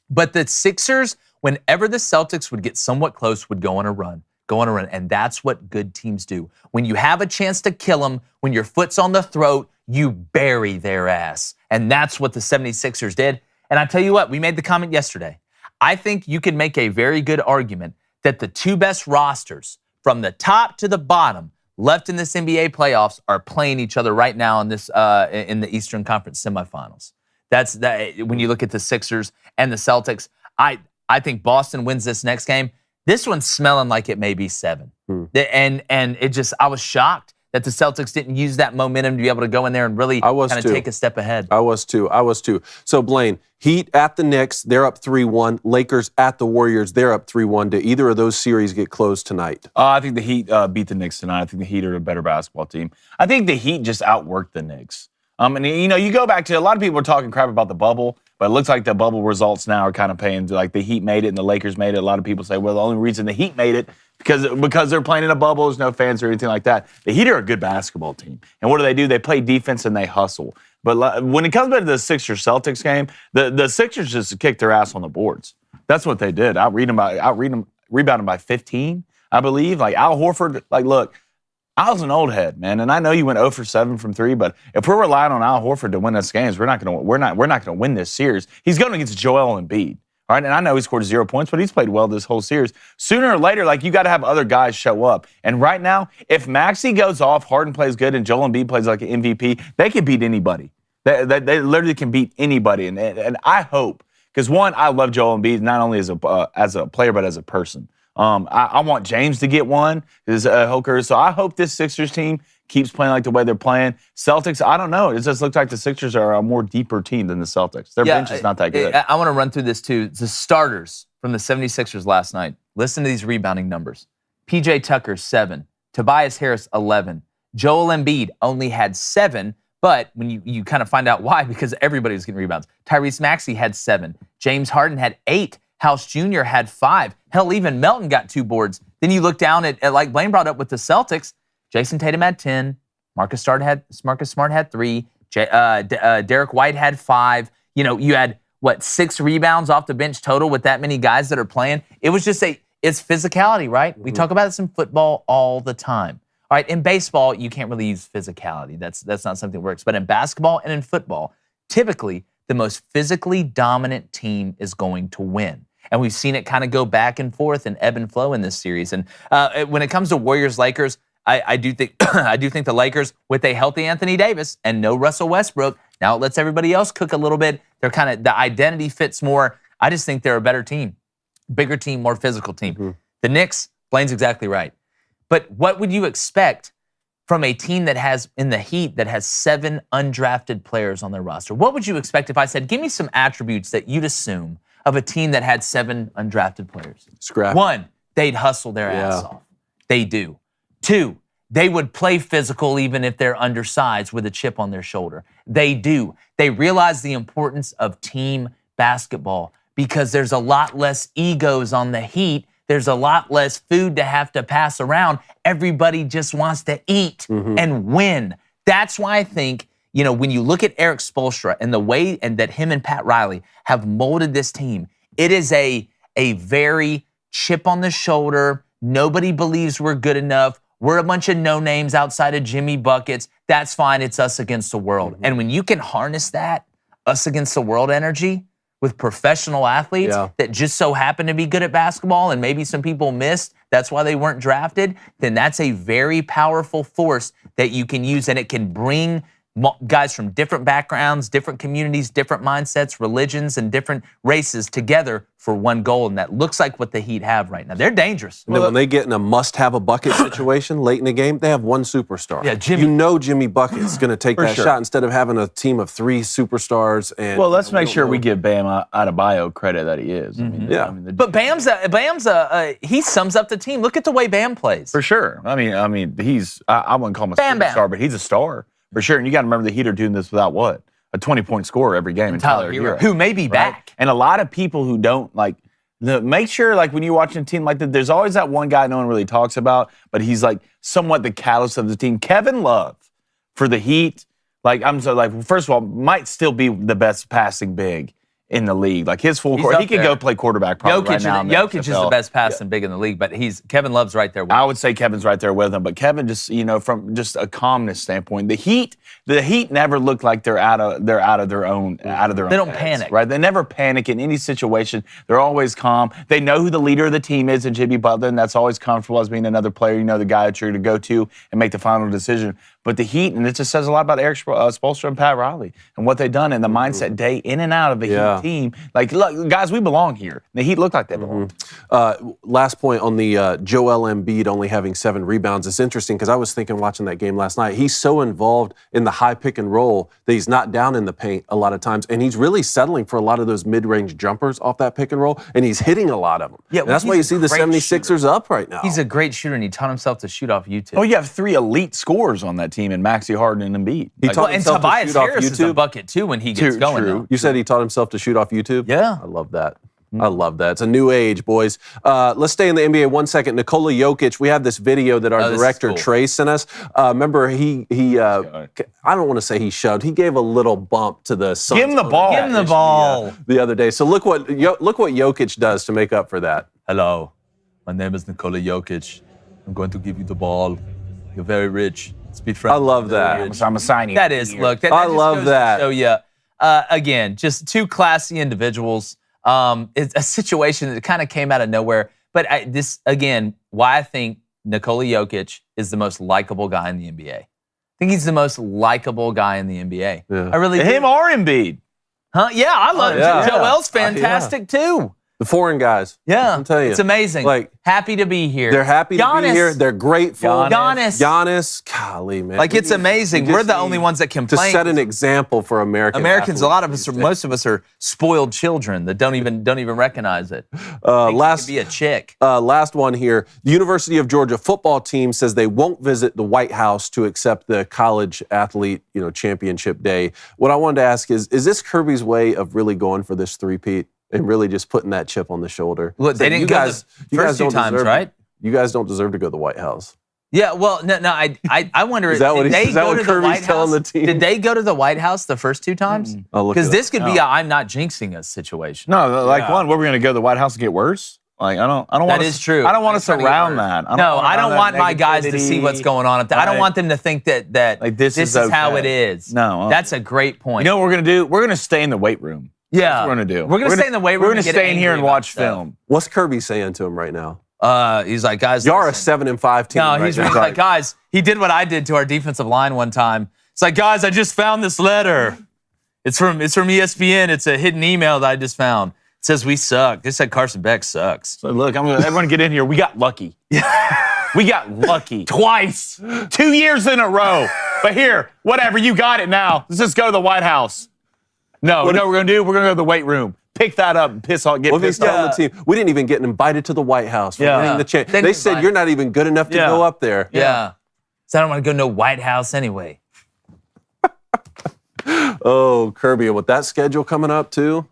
A: But the Sixers, whenever the Celtics would get somewhat close, would go on a run. And that's what good teams do. When you have a chance to kill them, when your foot's on the throat, you bury their ass. And that's what the 76ers did. And I tell you what, we made the comment yesterday. I think you can make a very good argument that the two best rosters from the top to the bottom left in this NBA playoffs are playing each other right now in this in the Eastern Conference semifinals. That's that. When you look at the Sixers and the Celtics, I think Boston wins this next game. This one's smelling like it may be 7. And it just, I was shocked that the Celtics didn't use that momentum to be able to go in there and really kind of take a step ahead.
C: I was too. So, Blaine, Heat at the Knicks, they're up 3-1. Lakers at the Warriors, they're up 3-1. Do either of those series get closed tonight?
B: I think the Heat beat the Knicks tonight. I think the Heat are a better basketball team. I think the Heat just outworked the Knicks. And, you know, you go back to, a lot of people are talking crap about the bubble, but it looks like the bubble results now are kind of paying, like the Heat made it and the Lakers made it. A lot of people say, well, the only reason the Heat made it because they're playing in a bubble, there's no fans or anything like that. The Heat are a good basketball team. And what do? They play defense and they hustle. But when it comes back to the Sixers-Celtics game, the Sixers just kicked their ass on the boards. That's what they did. Rebounded by 15. I believe. Like Al Horford, like look, Al's an old head, man, and I know you went 0 for 7 from 3, but if we're relying on Al Horford to win us games, we're not gonna win this series. He's going against Joel Embiid. All right, and I know he scored 0 points, but he's played well this whole series. Sooner or later, like you got to have other guys show up. And right now, if Maxey goes off, Harden plays good, and Joel Embiid plays like an MVP, they can beat anybody. They literally can beat anybody. And I hope, because one, I love Joel Embiid not only as a player but as a person. I want James to get one, his Hooker. So I hope this Sixers team keeps playing like the way they're playing. Celtics, I don't know. It just looks like the Sixers are a more deeper team than the Celtics. Their bench is not that good.
A: I want to run through this too. The starters from the 76ers last night. Listen to these rebounding numbers. PJ Tucker, 7. Tobias Harris, 11. Joel Embiid only had 7, but when you kind of find out why, because everybody was getting rebounds. Tyrese Maxey had 7. James Harden had 8. House Jr. had 5. Hell, even Melton got 2 boards. Then you look down at like Blaine brought up with the Celtics, Jason Tatum had 10. Marcus Smart had 3. Derek White had 5. You know, you had, 6 rebounds off the bench total with that many guys that are playing. It was just it's physicality, right? We talk about this in football all the time. All right, in baseball, you can't really use physicality. That's not something that works. But in basketball and in football, typically the most physically dominant team is going to win. And we've seen it kind of go back and forth and ebb and flow in this series. And when it comes to Warriors-Lakers, I do think the Lakers, with a healthy Anthony Davis and no Russell Westbrook, now it lets everybody else cook a little bit. They're kind of, the identity fits more. I just think they're a better team, bigger team, more physical team. Mm-hmm. The Knicks, Blaine's exactly right. But what would you expect from a team that has, in the Heat, that has 7 undrafted players on their roster? What would you expect if I said, give me some attributes that you'd assume of a team that had 7 undrafted players?
C: Scrap.
A: 1, they'd hustle their ass off. They do. 2, they would play physical even if they're undersized with a chip on their shoulder. They do. They realize the importance of team basketball because there's a lot less egos on the Heat. There's a lot less food to have to pass around. Everybody just wants to eat and win. That's why I think, when you look at Eric Spoelstra and the way and that him and Pat Riley have molded this team, it is a very chip on the shoulder. Nobody believes we're good enough. We're a bunch of no-names outside of Jimmy Buckets. That's fine. It's us against the world. And when you can harness that us against the world energy with professional athletes that just so happen to be good at basketball and maybe some people missed, that's why they weren't drafted, then that's a very powerful force that you can use, and it can bring guys from different backgrounds, different communities, different mindsets, religions, and different races together for one goal, and that looks like what the Heat have right now. They're dangerous.
C: And then when they get in a must-have-a-bucket situation late in the game, they have one superstar.
A: Yeah, Jimmy.
C: Jimmy Bucket's going to take that shot instead of having a team of 3 superstars. And
B: let's make sure we give Bam Adebayo credit that he is.
A: But Bam's he sums up the team. Look at the way Bam plays.
B: For sure. I mean, he's I wouldn't call him a superstar, but he's a star for sure. And you got to remember the Heat are doing this without what? A 20-point scorer every game. And Tyler Hero,
A: who may be back.
B: And a lot of people who don't make sure when you're watching a team like that, there's always that one guy no one really talks about, but he's somewhat the catalyst of the team. Kevin Love for the Heat, first of all, might still be the best passing big in the league. His full court, he could go play quarterback probably right now.
A: Jokic is the best passing big in the league, but Kevin Love's right there with him.
B: I would say Kevin's right there with him, but Kevin just, from just a calmness standpoint, the Heat never look like they're out of their own. They
A: don't panic,
B: right? They never panic in any situation. They're always calm. They know who the leader of the team is in Jimmy Butler, and that's always comfortable as being another player. The guy that you're going to go to and make the final decision. But the Heat, and it just says a lot about Eric Spoelstra and Pat Riley and what they've done and the mindset day in and out of a Heat team. Look, guys, we belong here. The Heat look like they belong.
C: Last point on the Joel Embiid only having 7 rebounds. It's interesting because I was thinking watching that game last night, he's so involved in the high pick and roll that he's not down in the paint a lot of times, and he's really settling for a lot of those mid-range jumpers off that pick and roll, and he's hitting a lot of them. Yeah, and that's why you see the 76ers up right now.
A: He's a great shooter, and he taught himself to shoot off YouTube.
B: Oh, you have 3 elite scorers on that team in Maxey, Harden, and Embiid.
A: And Tobias Harris is a bucket, too, when he gets going.
B: True.
C: You said he taught himself to shoot off YouTube?
A: Yeah.
C: I love that. I love that. It's a new age, boys. Let's stay in the NBA 1 second. Nikola Jokic, we have this video that our director, Trey, sent us. Remember, he I don't want to say he shoved. He gave a little bump to the Suns.
B: Give him the ball.
A: Give him the ball.
C: The other day. So look what Jokic does to make up for that.
A: Hello. My name is Nikola Jokic. I'm going to give you the ball. You're very rich. Let's be friends.
C: I love that.
B: So I'm assigning.
A: That is, look. That
C: I
A: just
C: love
A: goes
C: that.
A: To show you, again, just two classy individuals. It's a situation that kind of came out of nowhere. But this, again, why I think Nikola Jokic is the most likable guy in the NBA. I think he's the most likable guy in the NBA.
C: Yeah.
A: I really do.
B: Him or Embiid.
A: Huh? Yeah, I love it.
C: yeah.
A: Joel's fantastic too.
C: The foreign guys.
A: Yeah,
C: I'm telling you.
A: it's amazing.
C: Like,
A: happy to be here.
C: they're happy to be
A: Giannis.
C: here. They're grateful.
A: Giannis.
C: Golly, man.
A: Like, it's amazing.
C: We
A: We're
C: just
A: the
C: need
A: only ones that
C: to
A: complain.
C: set an example for Americans.
A: Americans, a lot of us are, most of us are spoiled children that don't even recognize it.
C: Last
A: Be a chick.
C: Last one here. The University of Georgia football team says they won't visit the White House to accept the college athlete, championship day. What I wanted to ask is this Kirby's way of really going for this three-peat and really just putting that chip on the shoulder?
A: Look, they didn't go the first two times, right?
C: You guys don't deserve to go to the White House.
A: Yeah, well, no. I wonder.
C: Is that what
A: did they
C: is that
A: go
C: what
A: to the
C: Kirby's
A: White
C: telling
A: House?
C: the team?
A: Did they go to the White House the first two times? Because this could be a I'm not jinxing us situation.
B: No, like what we're going to go to the White House and get worse? Like I don't want.
A: That is true.
B: I don't want us around that.
A: I don't want my guys to see what's going on up there. I don't want them to think that
B: like this is
A: how it is.
B: No,
A: that's a great point.
B: You know what we're going to do? We're going to stay in the weight room.
A: Yeah,
B: that's what we're going to do.
A: We're going to stay in the weight room.
B: We're going to stay in here and watch film.
C: What's Kirby saying to him right now?
A: He's like, guys,
C: y'all are a 7-5 team.
A: No,
C: right
A: he's
C: now.
A: like, guys, he did what I did to our defensive line one time. It's like, guys, I just found this letter. It's from ESPN. It's a hidden email that I just found. It says we suck. They said Carson Beck sucks.
B: So look, everyone get in here. We got lucky. We got lucky.
A: Twice.
B: 2 years in a row. But here, whatever, you got it now. Let's just go to the White House. No, we're going to do? We're going to go to the weight room. Pick that up and get pissed off.
C: The team. We didn't even get invited to the White House for winning the chance. They said you're not even good enough to go up there.
A: Yeah. So I don't want to go to no White House anyway.
C: Oh, Kirby, and with that schedule coming up too,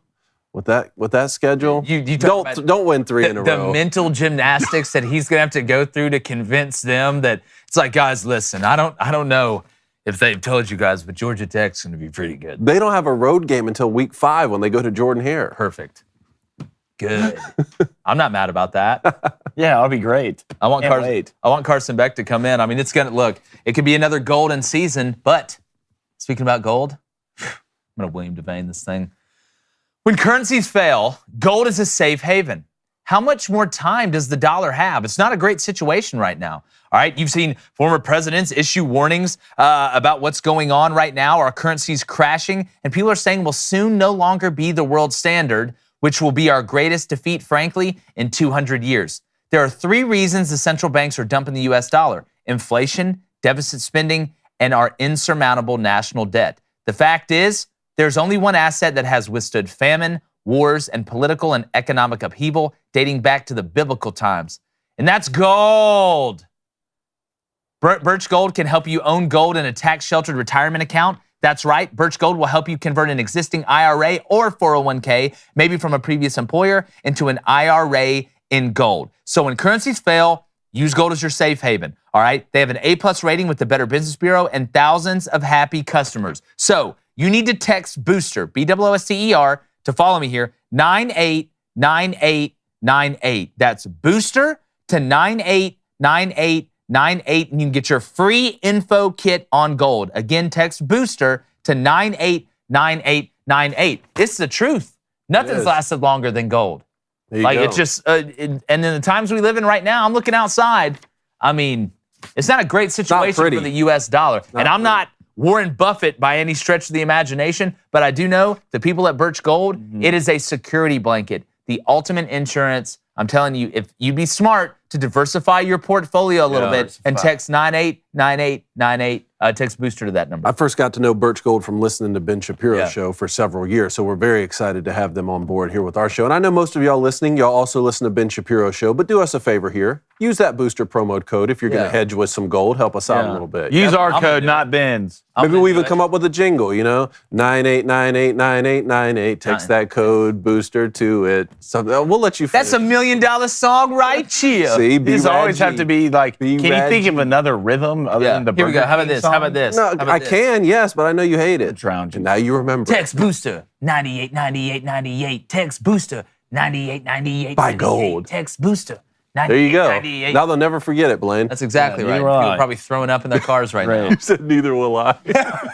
C: with that schedule,
A: you
C: don't win three in a row.
A: The mental gymnastics that he's gonna have to go through to convince them that it's like, guys, listen, I don't know if they've told you guys, but Georgia Tech's going to be pretty good.
C: They don't have a road game until week 5 when they go to Jordan-Hare.
A: Perfect. Good. I'm not mad about that.
B: Yeah, that'll be great.
A: I want Carson Beck to come in. I mean, it could be another golden season, but speaking about gold, I'm going to William Devane this thing. When currencies fail, gold is a safe haven. How much more time does the dollar have? It's not a great situation right now. All right, you've seen former presidents issue warnings about what's going on right now. Our currency's crashing, and people are saying we'll soon no longer be the world standard, which will be our greatest defeat, frankly, in 200 years. There are 3 reasons the central banks are dumping the U.S. dollar: inflation, deficit spending, and our insurmountable national debt. The fact is, there's only one asset that has withstood famine, wars, and political and economic upheaval dating back to the biblical times, and that's gold. Birch Gold can help you own gold in a tax-sheltered retirement account. That's right. Birch Gold will help you convert an existing IRA or 401k, maybe from a previous employer, into an IRA in gold. So when currencies fail, use gold as your safe haven. All right? They have an A+ rating with the Better Business Bureau and thousands of happy customers. So you need to text BOOSTER, BOOSTER, to follow me here, 989898. That's BOOSTER to 989898, and you can get your free info kit on gold. Again, text BOOSTER to 989898. It's the truth. Nothing's lasted longer than gold. It's just, and in the times we live in right now, I'm looking outside. I mean, it's not a great situation for the U.S. dollar. And I'm not Warren Buffett by any stretch of the imagination, but I do know the people at Birch Gold, it is a security blanket, the ultimate insurance. I'm telling you, if you'd be smart to diversify your portfolio a little bit and text 989898, text BOOSTER to that number.
C: I first got to know Birch Gold from listening to Ben Shapiro's show for several years, so we're very excited to have them on board here with our show. And I know most of y'all listening, y'all also listen to Ben Shapiro's show, but do us a favor here. Use that BOOSTER promo code if you're going to hedge with some gold. Help us out a little bit.
B: Use our code, not Ben's.
C: Maybe we'll even come up with a jingle, 98989898. Text that code, BOOSTER to it. So we'll let you finish.
A: That's $1 million song right here.
C: See,
B: these always have to be like, can you think of another rhythm other than the
A: Here we go. How about this?
B: Song?
A: How about this?
C: No, I can, yes, but I know you hate it.
B: Drowned you.
C: And now you remember.
A: Text BOOSTER 989898. Text BOOSTER 989898.
C: Buy gold.
A: Text BOOSTER
C: There you go.
A: 98.
C: Now they'll never forget it, Blaine.
A: That's exactly right.
B: neither
A: People
B: will
A: are
B: I.
A: probably throwing up in their cars right now.
C: You said neither will I.
B: All right,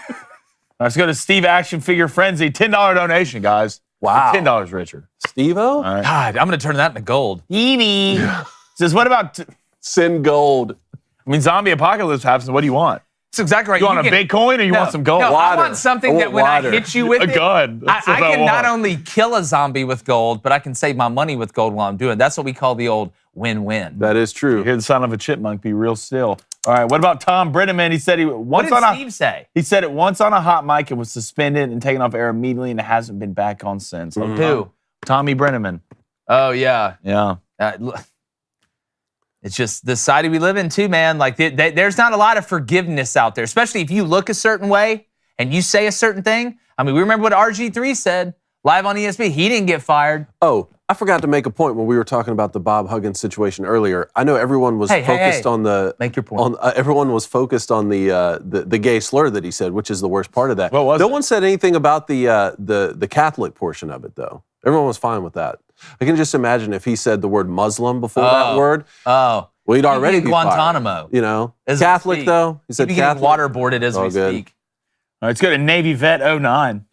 B: let's go to Steve Action Figure Frenzy. $10 donation, guys.
C: Wow.
B: $10 richer.
C: Steve-O?
B: All right.
A: God, I'm going to turn that into gold.
B: Evie says, what about...
C: Send gold.
B: I mean, zombie apocalypse happens. What do you want?
A: That's exactly right.
B: You want a
A: can-
B: Bitcoin or you want some gold?
A: No, I
C: Water.
A: want something
C: I
A: that
C: want
A: when
C: water.
A: I hit you with
B: A
A: it,
B: gun. That's
A: I
B: what I
A: can not
B: want.
A: only kill a zombie with gold, but I can save my money with gold while I'm doing it. That's what we call the old win-win.
C: That is
B: You
C: true.
B: hear the sound of a chipmunk, be real still. All right, what about Tom Brenneman? He said
A: What did Steve say?
B: He said it once on a hot mic, it was suspended and taken off air immediately, and it hasn't been back on since.
A: Who?
B: Tommy Brenneman.
A: Oh, yeah.
B: Yeah.
A: It's just the society we live in too, man. Like there's not a lot of forgiveness out there, especially if you look a certain way and you say a certain thing. I mean, we remember what RG3 said live on ESPN. He didn't get fired.
C: Oh, I forgot to make a point when we were talking about the Bob Huggins situation earlier. I know everyone was focused on the
A: Make your point.
C: everyone was focused on the gay slur that he said, which is the worst part of that.
B: What was
C: no
B: it?
C: one said anything about the Catholic portion of it, though. Everyone was fine with that. I can just imagine if he said the word Muslim before that word.
A: Oh.
C: Well, he'd already
A: in
C: be fired.
A: Guantanamo.
C: You know,
A: As we
C: Catholic
A: speak.
C: though. He said
A: He'd be getting
C: Catholic.
A: waterboarded as
C: Oh,
A: we
C: good.
A: speak.
B: All right, let's go to Navy Vet 09.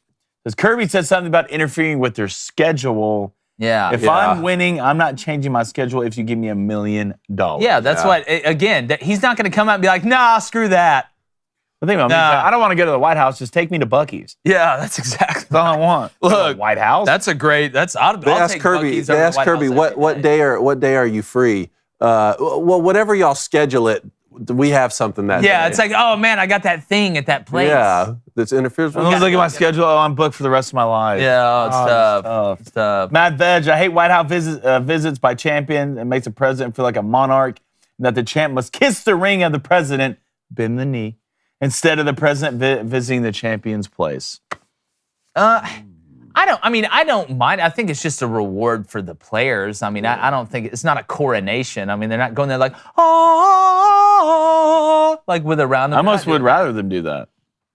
B: Says Kirby said something about interfering with their schedule.
A: Yeah.
B: If I'm winning, I'm not changing my schedule if you give me $1 million.
A: Yeah, that's what, again, he's not going to come out and be like, nah, screw that.
B: The thing about me is that I don't want to go to the White House. Just take me to Buc-ee's.
A: Yeah, that's exactly.
B: That's all I want.
A: Look,
B: White House.
A: I'll
C: They asked
A: take
C: Kirby.
A: Buc-ee's
C: They
A: over the
C: asked
A: White
C: Kirby
A: House every
C: what day are you free? Well, whatever y'all schedule it, we have something that
A: Yeah,
C: day.
A: it's like, oh man, I got that thing at that place.
C: Yeah, that interferes with.
B: Let me look at my schedule. Oh, I'm booked for the rest of my life.
A: Yeah, it's tough.
B: tough.
A: It's tough.
B: Matt Veg, I hate White House visits by champion. It makes the president feel like a monarch, and that the champ must kiss the ring of the president, bend the knee, instead of the president visiting the champion's place.
A: I don't mind. I think it's just a reward for the players. I mean, I don't think it's not a coronation. I mean, they're not going there like, oh, like with a round.
B: I almost would rather them do that.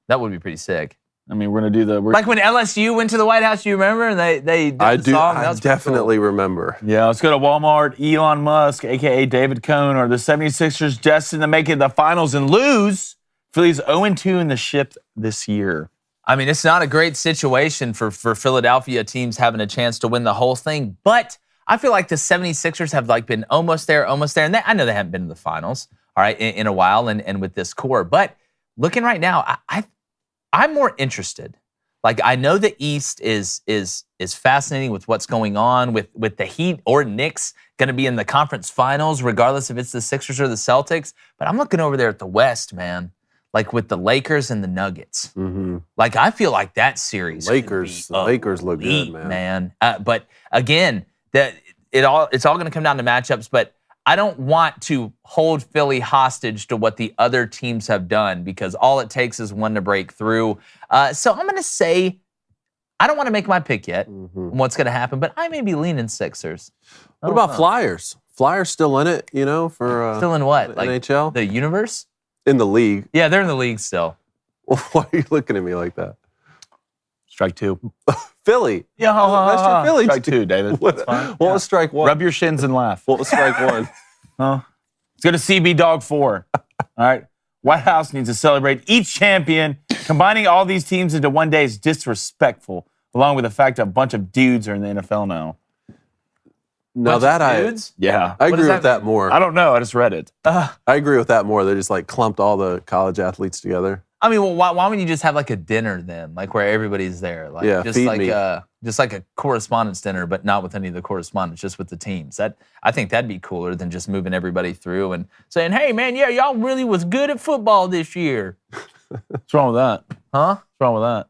A: That would be pretty sick.
B: I mean, we're going to do the...
A: Like when LSU went to the White House, you remember? And they did
C: I
A: the
C: do.
A: song. That
C: I
A: was pretty
C: definitely remember.
B: Yeah, let's go to Walmart. Elon Musk, a.k.a. David Cohn, are the 76ers destined to make it to the finals and lose? Phillies 0-2 in the ship this year.
A: I mean, it's not a great situation for Philadelphia teams having a chance to win the whole thing, but I feel like the 76ers have like been almost there. And I know they haven't been in the finals, all right, in a while and with this core. But looking right now, I'm more interested. Like, I know the East is fascinating with what's going on with the Heat or Knicks going to be in the conference finals, regardless if it's the Sixers or the Celtics. But I'm looking over there at the West, man. Like with the Lakers and the Nuggets.
C: Mm-hmm.
A: Like, I feel like that series.
C: The Lakers look good, man.
A: But again, it's all going to come down to matchups. But I don't want to hold Philly hostage to what the other teams have done because all it takes is one to break through. So I'm going to say, I don't want to make my pick yet on what's going to happen, but I may be leaning Sixers.
C: What about Flyers? Flyers still in it, for
A: Still in what? Like
C: NHL?
A: the universe?
C: In the league.
A: Yeah, they're in the league still.
C: Why are you looking at me like that?
B: Strike two.
C: Philly.
B: Yeah,
C: That's your Philly.
B: Strike two, David.
C: What was strike one?
B: Rub your shins and laugh.
C: What was strike one?
B: Let's go to CB Dog 4. All right. White House needs to celebrate each champion. Combining all these teams into one day is disrespectful, along with the fact that a bunch of dudes are in the NFL now.
C: No,
A: Dudes?
B: Yeah.
C: I
A: What
C: agree
A: does
C: with
A: that
C: that more.
B: I don't know. I just read it.
C: I agree with that more. They just like clumped all the college athletes together.
A: I mean, well, why wouldn't you just have like a dinner then, like where everybody's there, like
C: Yeah,
A: just
C: feed
A: like
C: me.
A: just like a correspondence dinner, but not with any of the correspondents, just with the teams. I think that'd be cooler than just moving everybody through and saying, "Hey, man, yeah, y'all really was good at football this year."
B: What's wrong with that?
A: Huh?
B: What's wrong with that?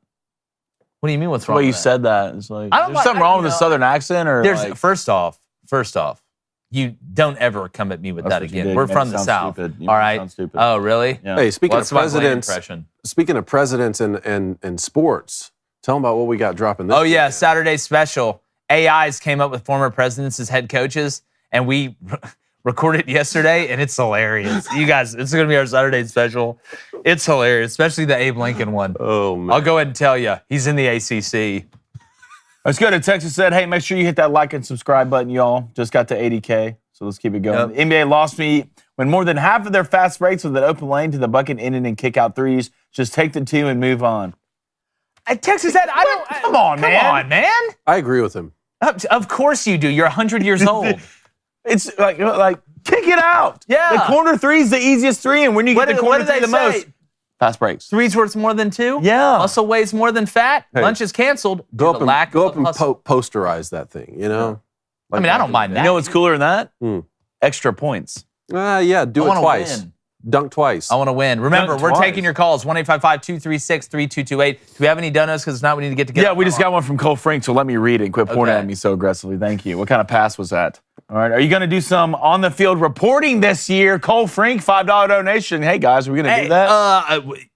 A: What do you mean? What's
B: The
A: wrong?
B: way you
A: with that?
B: said that. It's like,
A: I don't
B: there's
A: like-
B: something
A: I-
B: wrong
A: you
B: with the
A: know,
B: Southern accent? Or
A: There's
B: like,
A: first off, you don't ever come at me with
B: That's
A: that
B: what you
A: again.
B: did.
A: We're
B: You made
A: from
B: it
A: the
B: sound
A: South.
B: stupid. You
A: All
B: made it
A: right.
B: sound stupid.
A: Oh, really?
B: Yeah.
C: Hey, speaking
A: What's
C: of
A: my Blaine
C: presidents,
A: impression?
C: speaking of presidents and sports, tell them about what we got dropping this
A: Oh yeah,
C: weekend.
A: Saturday special. AIs came up with former presidents as head coaches, and we recorded yesterday, and it's hilarious. You guys, it's going to be our Saturday special. It's hilarious, especially the Abe Lincoln one.
C: Oh man.
A: I'll go ahead and tell you, he's in the ACC.
B: Let's go to Texas said, hey, make sure you hit that like and subscribe button, y'all. Just got to 80K, so let's keep it going.
A: Yep.
B: The NBA lost me when more than half of their fast breaks with an open lane to the bucket ended in kick-out threes. Just take the 2 and move on.
A: Texas said,
B: Come on, man.
A: Come on, man.
C: I agree with him.
A: Of course you do. You're 100 years old.
B: It's like kick it out.
A: Yeah.
B: The corner 3 is the easiest 3, and when you get the corner 3 the most, fast breaks.
A: 3's worth more than 2?
B: Yeah.
A: Muscle weighs more than fat?
C: Hey.
A: Lunch is canceled.
C: Go up
A: of
C: and
A: hustle.
C: posterize that thing, you know?
A: I mean, I don't mind that.
B: You know what's cooler than that? Extra points.
C: Yeah, do it twice.
A: Win.
C: Dunk twice.
A: I want to win. Remember,
B: Dunk
A: we're
B: twice.
A: taking your calls, 1-855-236-3228. Do we have any donuts? Because if not, we need to get together.
B: Yeah, we just got one from Cole Frank, so let me read it and quit pointing
A: Okay.
B: at me so aggressively. Thank you. What kind of pass was that? All right, are you going to do some on-the-field reporting this year? Cole Frank, $5 donation. Hey, guys, are we going to do that?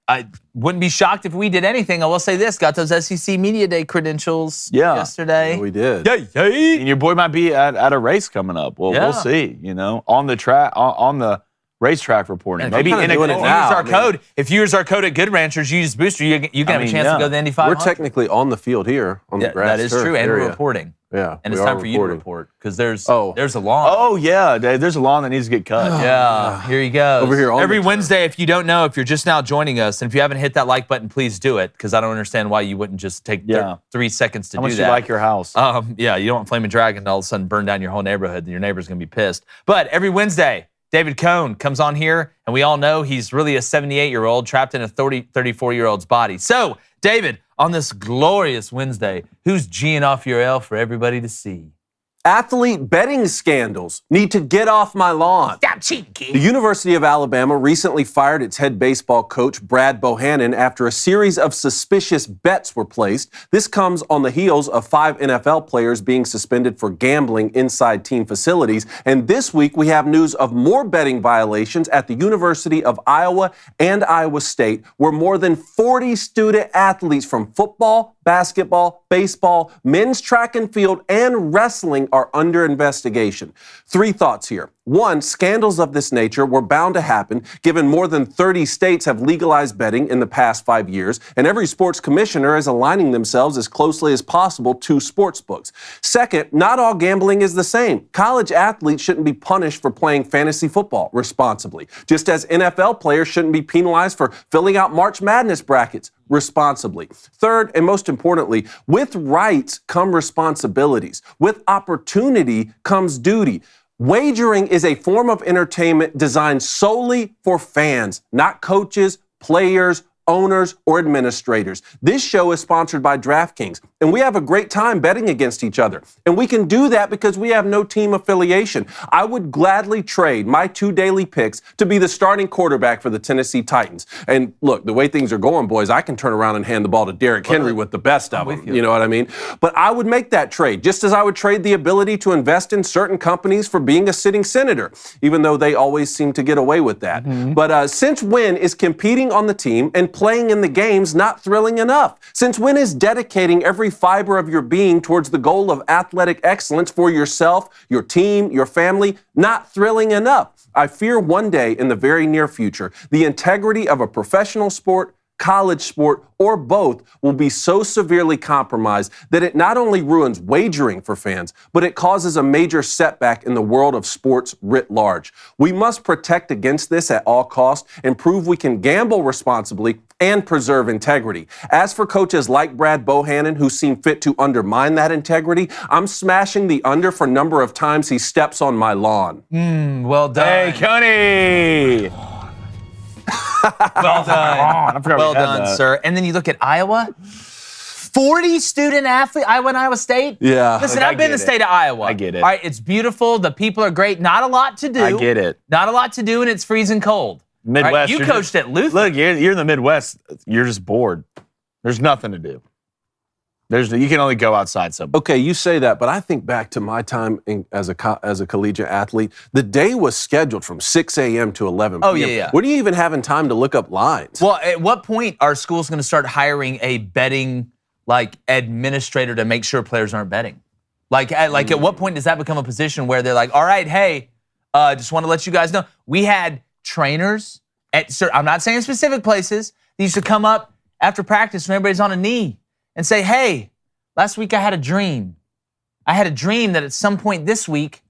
A: I wouldn't be shocked if we did anything. I will say this, got those SEC Media Day credentials yesterday.
C: Yeah, we did.
B: And your boy might be at a race coming up. Well, we'll see, you know, on the track, on the racetrack reporting.
A: And
B: Maybe in a
C: doing it now.
A: If you use our code at Good Ranchers, you use Booster, you can have a chance to go to the Indy 500.
C: We're technically on the field here on the grass.
A: That is
C: turf
A: true, and
C: area.
A: we're reporting.
C: Yeah,
A: And
C: we
A: it's
C: are
A: time for you to
C: reporting.
A: report, because there's a lawn.
B: Oh, yeah, Dave, there's a lawn that needs to get cut.
A: Yeah, here you go.
C: Over here on
A: Every
C: the turf.
A: Wednesday, if you don't know, if you're just now joining us, and if you haven't hit that like button, please do it, because I don't understand why you wouldn't just take 3 seconds to
B: How
A: do
B: much
A: that.
B: you like your house?
A: Yeah, you don't want Flaming Dragon to all of a sudden burn down your whole neighborhood, and your neighbor's going to be pissed. But every Wednesday, David Cohn comes on here, and we all know he's really a 78-year-old trapped in a 34-year-old's body. So, David, on this glorious Wednesday, who's G'ing off your L for everybody to see?
C: Athlete betting scandals need to get off my lawn.
A: Stop cheating, kid.
C: The University of Alabama recently fired its head baseball coach, Brad Bohannon, after a series of suspicious bets were placed. This comes on the heels of 5 NFL players being suspended for gambling inside team facilities. And this week, we have news of more betting violations at the University of Iowa and Iowa State, where more than 40 student athletes from football, basketball, baseball, men's track and field, and wrestling are under investigation. 3 thoughts here. 1, scandals of this nature were bound to happen, given more than 30 states have legalized betting in the past 5 years, and every sports commissioner is aligning themselves as closely as possible to sports books. 2nd, not all gambling is the same. College athletes shouldn't be punished for playing fantasy football responsibly, just as NFL players shouldn't be penalized for filling out March Madness brackets responsibly. 3rd, and most importantly, with rights come responsibilities. With opportunity comes duty. Wagering is a form of entertainment designed solely for fans, not coaches, players, owners, or administrators. This show is sponsored by DraftKings, and we have a great time betting against each other. And we can do that because we have no team affiliation. I would gladly trade my 2 daily picks to be the starting quarterback for the Tennessee Titans. And look, the way things are going, boys, I can turn around and hand the ball to Derrick Henry with the best of them. You know what I mean? But I would make that trade, just as I would trade the ability to invest in certain companies for being a sitting senator, even though they always seem to get away with that. But since when is competing on the team and playing in the games not thrilling enough? Since when is dedicating every fiber of your being towards the goal of athletic excellence for yourself, your team, your family not thrilling enough? I fear one day in the very near future, the integrity of a professional sport, college sport, or both will be so severely compromised that it not only ruins wagering for fans, but it causes a major setback in the world of sports writ large. We must protect against this at all costs and prove we can gamble responsibly and preserve integrity. As for coaches like Brad Bohannon, who seem fit to undermine that integrity, I'm smashing the under for number of times he steps on my lawn.
A: Well done.
B: Hey, Coney!
A: Well done.
B: I forgot
A: Well
B: we had
A: done,
B: that.
A: sir. And then you look at Iowa. 40 student athletes. Iowa and Iowa State.
C: Yeah.
A: Listen,
B: Look, I
A: I've been in
B: get
A: the
B: it.
A: state of Iowa.
B: I get it.
A: All right, it's beautiful. The people are great. Not a lot to do.
B: I get it.
A: Not a lot to do, and it's freezing cold.
B: Midwest.
A: All right, you
B: you're
A: coached
B: just-
A: at Luther.
B: Look, you're in the Midwest. You're just bored. There's nothing to do. You can only go outside some.
C: Okay, you say that, but I think back to my time as a collegiate athlete. The day was scheduled from 6 a.m. to 11 p.m.
A: Oh, yeah.
C: When are you even having time to look up lines?
A: Well, at what point are schools going to start hiring a betting administrator to make sure players aren't betting? At what point does that become a position where they're like, all right, hey, just want to let you guys know, we had trainers I'm not saying specific places, they used to come up after practice when everybody's on a knee and say, hey, last week I had a dream. I had a dream that at some point this week,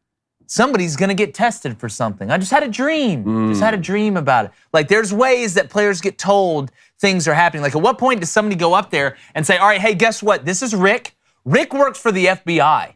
A: somebody's going to get tested for something. I just had a dream. Just had a dream about it. Like, there's ways that players get told things are happening. Like, at what point does somebody go up there and say, all right, hey, guess what? This is Rick. Rick works for the FBI,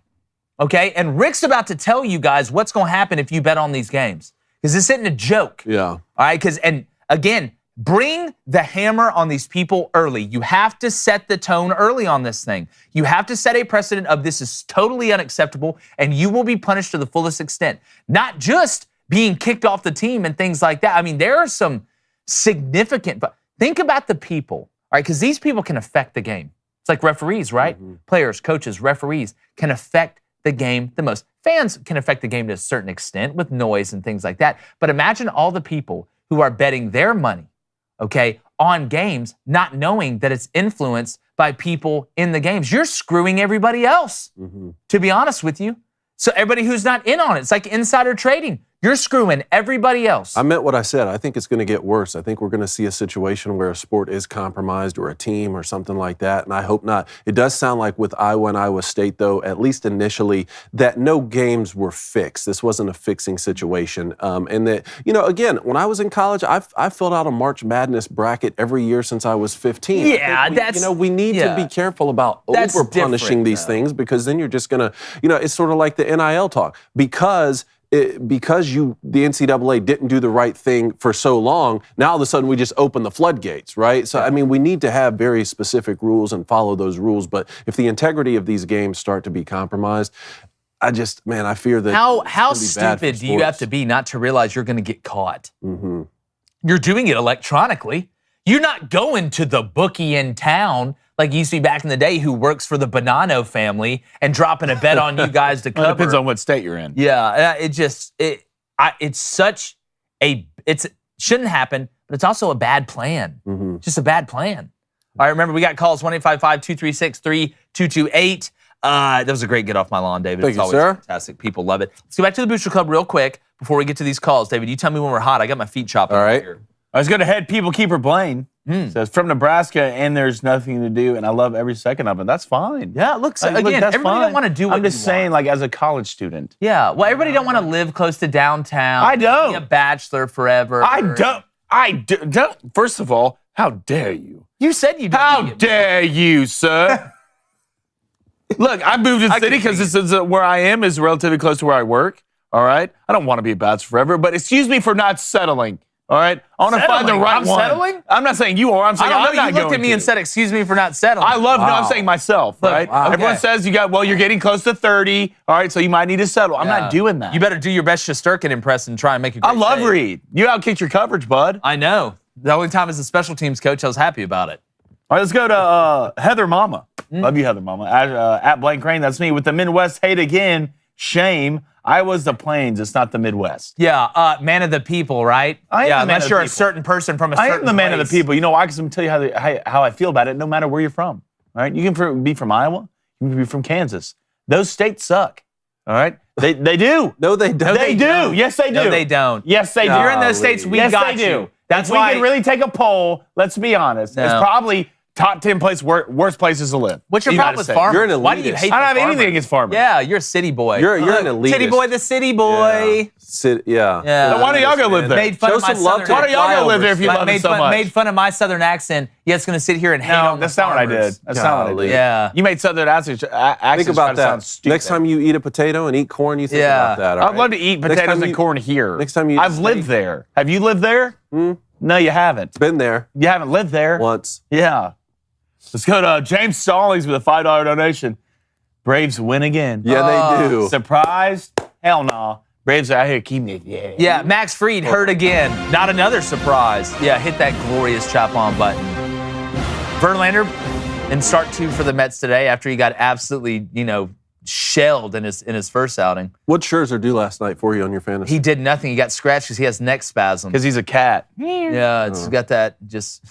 A: okay? And Rick's about to tell you guys what's going to happen if you bet on these games. Because this isn't a joke.
C: Yeah.
A: All right? And again, bring the hammer on these people early. You have to set the tone early on this thing. You have to set a precedent of this is totally unacceptable, and you will be punished to the fullest extent. Not just being kicked off the team and things like that. I mean, there are some significant, but think about the people, all right? Because these people can affect the game. It's like referees, right? Players, coaches, referees can affect the game the most. Fans can affect the game to a certain extent with noise and things like that. But imagine all the people who are betting their money, okay, on games, not knowing that it's influenced by people in the games. You're screwing everybody else, to be honest with you. So everybody who's not in on it, it's like insider trading. You're screwing everybody else.
C: I meant what I said. I think it's going to get worse. I think we're going to see a situation where a sport is compromised or a team or something like that, and I hope not. It does sound like with Iowa and Iowa State, though, at least initially, that no games were fixed. This wasn't a fixing situation. And that, again, when I was in college, I filled out a March Madness bracket every year since I was 15.
A: Yeah,
C: we need to be careful about over-punishing these things, because then you're just going to, it's sort of like the NIL talk. Because the NCAA didn't do the right thing for so long, now all of a sudden we just open the floodgates, right? So, I mean, we need to have very specific rules and follow those rules. But if the integrity of these games start to be compromised, I fear that
A: how stupid do you have to be not to realize you're going to get caught? You're doing it electronically. You're not going to the bookie in town like you used to be back in the day who works for the Bonanno family and dropping a bet on you guys to cover.
B: Well, it depends on what state you're in.
A: Yeah, it shouldn't happen, but it's also a bad plan. Just a bad plan. All right, remember, we got calls 1-855-236-3228. That was a great get off my lawn, David.
C: Thank
A: it's
C: you,
A: always
C: sir.
A: Fantastic. People love it. Let's go back to the Booster Club real quick before we get to these calls. David, you tell me when we're hot. I got my feet chopped.
C: All right.
A: Here.
B: I was going to head people keeper Blaine. Says from Nebraska, and there's nothing to do, and I love every second of it. That's fine.
A: Yeah, look, everybody don't want to do what
B: I'm just saying, like, as a college student.
A: Yeah, well, everybody don't want to live close to downtown.
B: I don't.
A: Be a bachelor forever.
B: I don't. First of all, how dare you?
A: You said you didn't.
B: How dare you, sir? Look, I moved to the city because this is where I am is relatively close to where I work. All right? I don't want to be a bachelor forever, but excuse me for not settling. All right? I want to find the right one.
A: Settling?
B: I'm not saying you are. I'm saying I'm not going to.
A: You looked at me and said, excuse me for not settling.
B: No, I'm saying myself, right?
A: Wow.
B: Everyone says you're getting close to 30, all right, so you might need to settle. I'm not doing that.
A: You better do your best Shesterkin impress and try and make a great
B: I love
A: save.
B: Reed. You outkicked your coverage, bud.
A: I know. The only time as a special teams coach, I was happy about it.
B: All right, let's go to Heather Mama. Love you, Heather Mama. At Blank Crain, that's me. With the Midwest hate again, shame. Iowa's the Plains. It's not the Midwest.
A: Yeah, man of the people, right? Unless you're a certain person from a certain place. I am
B: the man of the people. You know why? Because I'm going to tell you how I feel about it, no matter where you're from. All right? You can be from Iowa. You can be from Kansas. Those states suck. All right? They do.
C: No, they don't.
B: They do. Yes, they do.
A: No, they don't.
B: Yes, they do.
A: If you're in those states, we got you.
B: That's why we can really take a poll. Let's be honest.
A: No.
B: It's probably top 10 worst places to live.
A: What's your problem with farmers?
C: You're an elitist.
A: Why do you hate
B: I don't have
A: farmers?
B: anything against farmers.
A: Yeah, you're a city boy.
C: You're an elitist.
A: City boy, the city boy.
C: Yeah.
B: Why don't y'all go live there?
A: Made fun of my southern
B: Why don't y'all go live there if you love it so much?
A: Made fun of my southern accent. Yeah, it's going to sit here and hate on
B: that's not what I did. That's not what I did.
A: Yeah.
B: You made southern accents.
C: Think about that. Next time you eat a potato and eat corn, you think about that.
B: I'd love to eat potatoes and corn here.
C: Next time you
B: I've lived there. Have you lived there? No, you haven't.
C: Been there.
B: You haven't lived there?
C: Once.
B: Yeah. Let's go to James Stallings with a $5 donation. Braves win again.
C: Yeah, they do.
B: Surprised? Hell no. Braves are out here keeping it.
A: Yeah, Max Fried hurt again. Not another surprise. Yeah, hit that glorious chop on button. Verlander in start 2 for the Mets today after he got absolutely, shelled in his first outing.
C: What Scherzer do last night for you on your fantasy?
A: He did nothing. He got scratched because he has neck spasm.
B: Because he's a cat.
A: Yeah, it's got that just...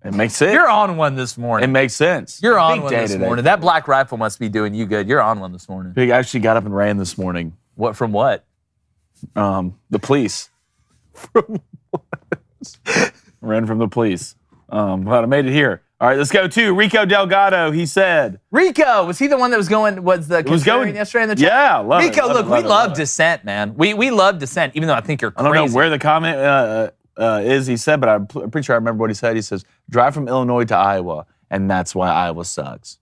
B: It makes sense.
A: You're on one this morning.
B: It makes sense.
A: You're on one this morning. That black rifle must be doing you good. You're on one this morning.
B: Big actually got up and ran this morning.
A: What from what?
B: The police. From what? Ran from the police. But I made it here. All right, let's go to Rico Delgado. He said,
A: Rico, was he the one that was the contrarian yesterday in the chat?
B: Yeah, love it.
A: Rico, look, we love dissent, man. We love dissent, even though I think you're crazy.
B: I don't know where the comment is, he said, but I'm pretty sure I remember what he said. He says, drive from Illinois to Iowa, and that's why Iowa sucks.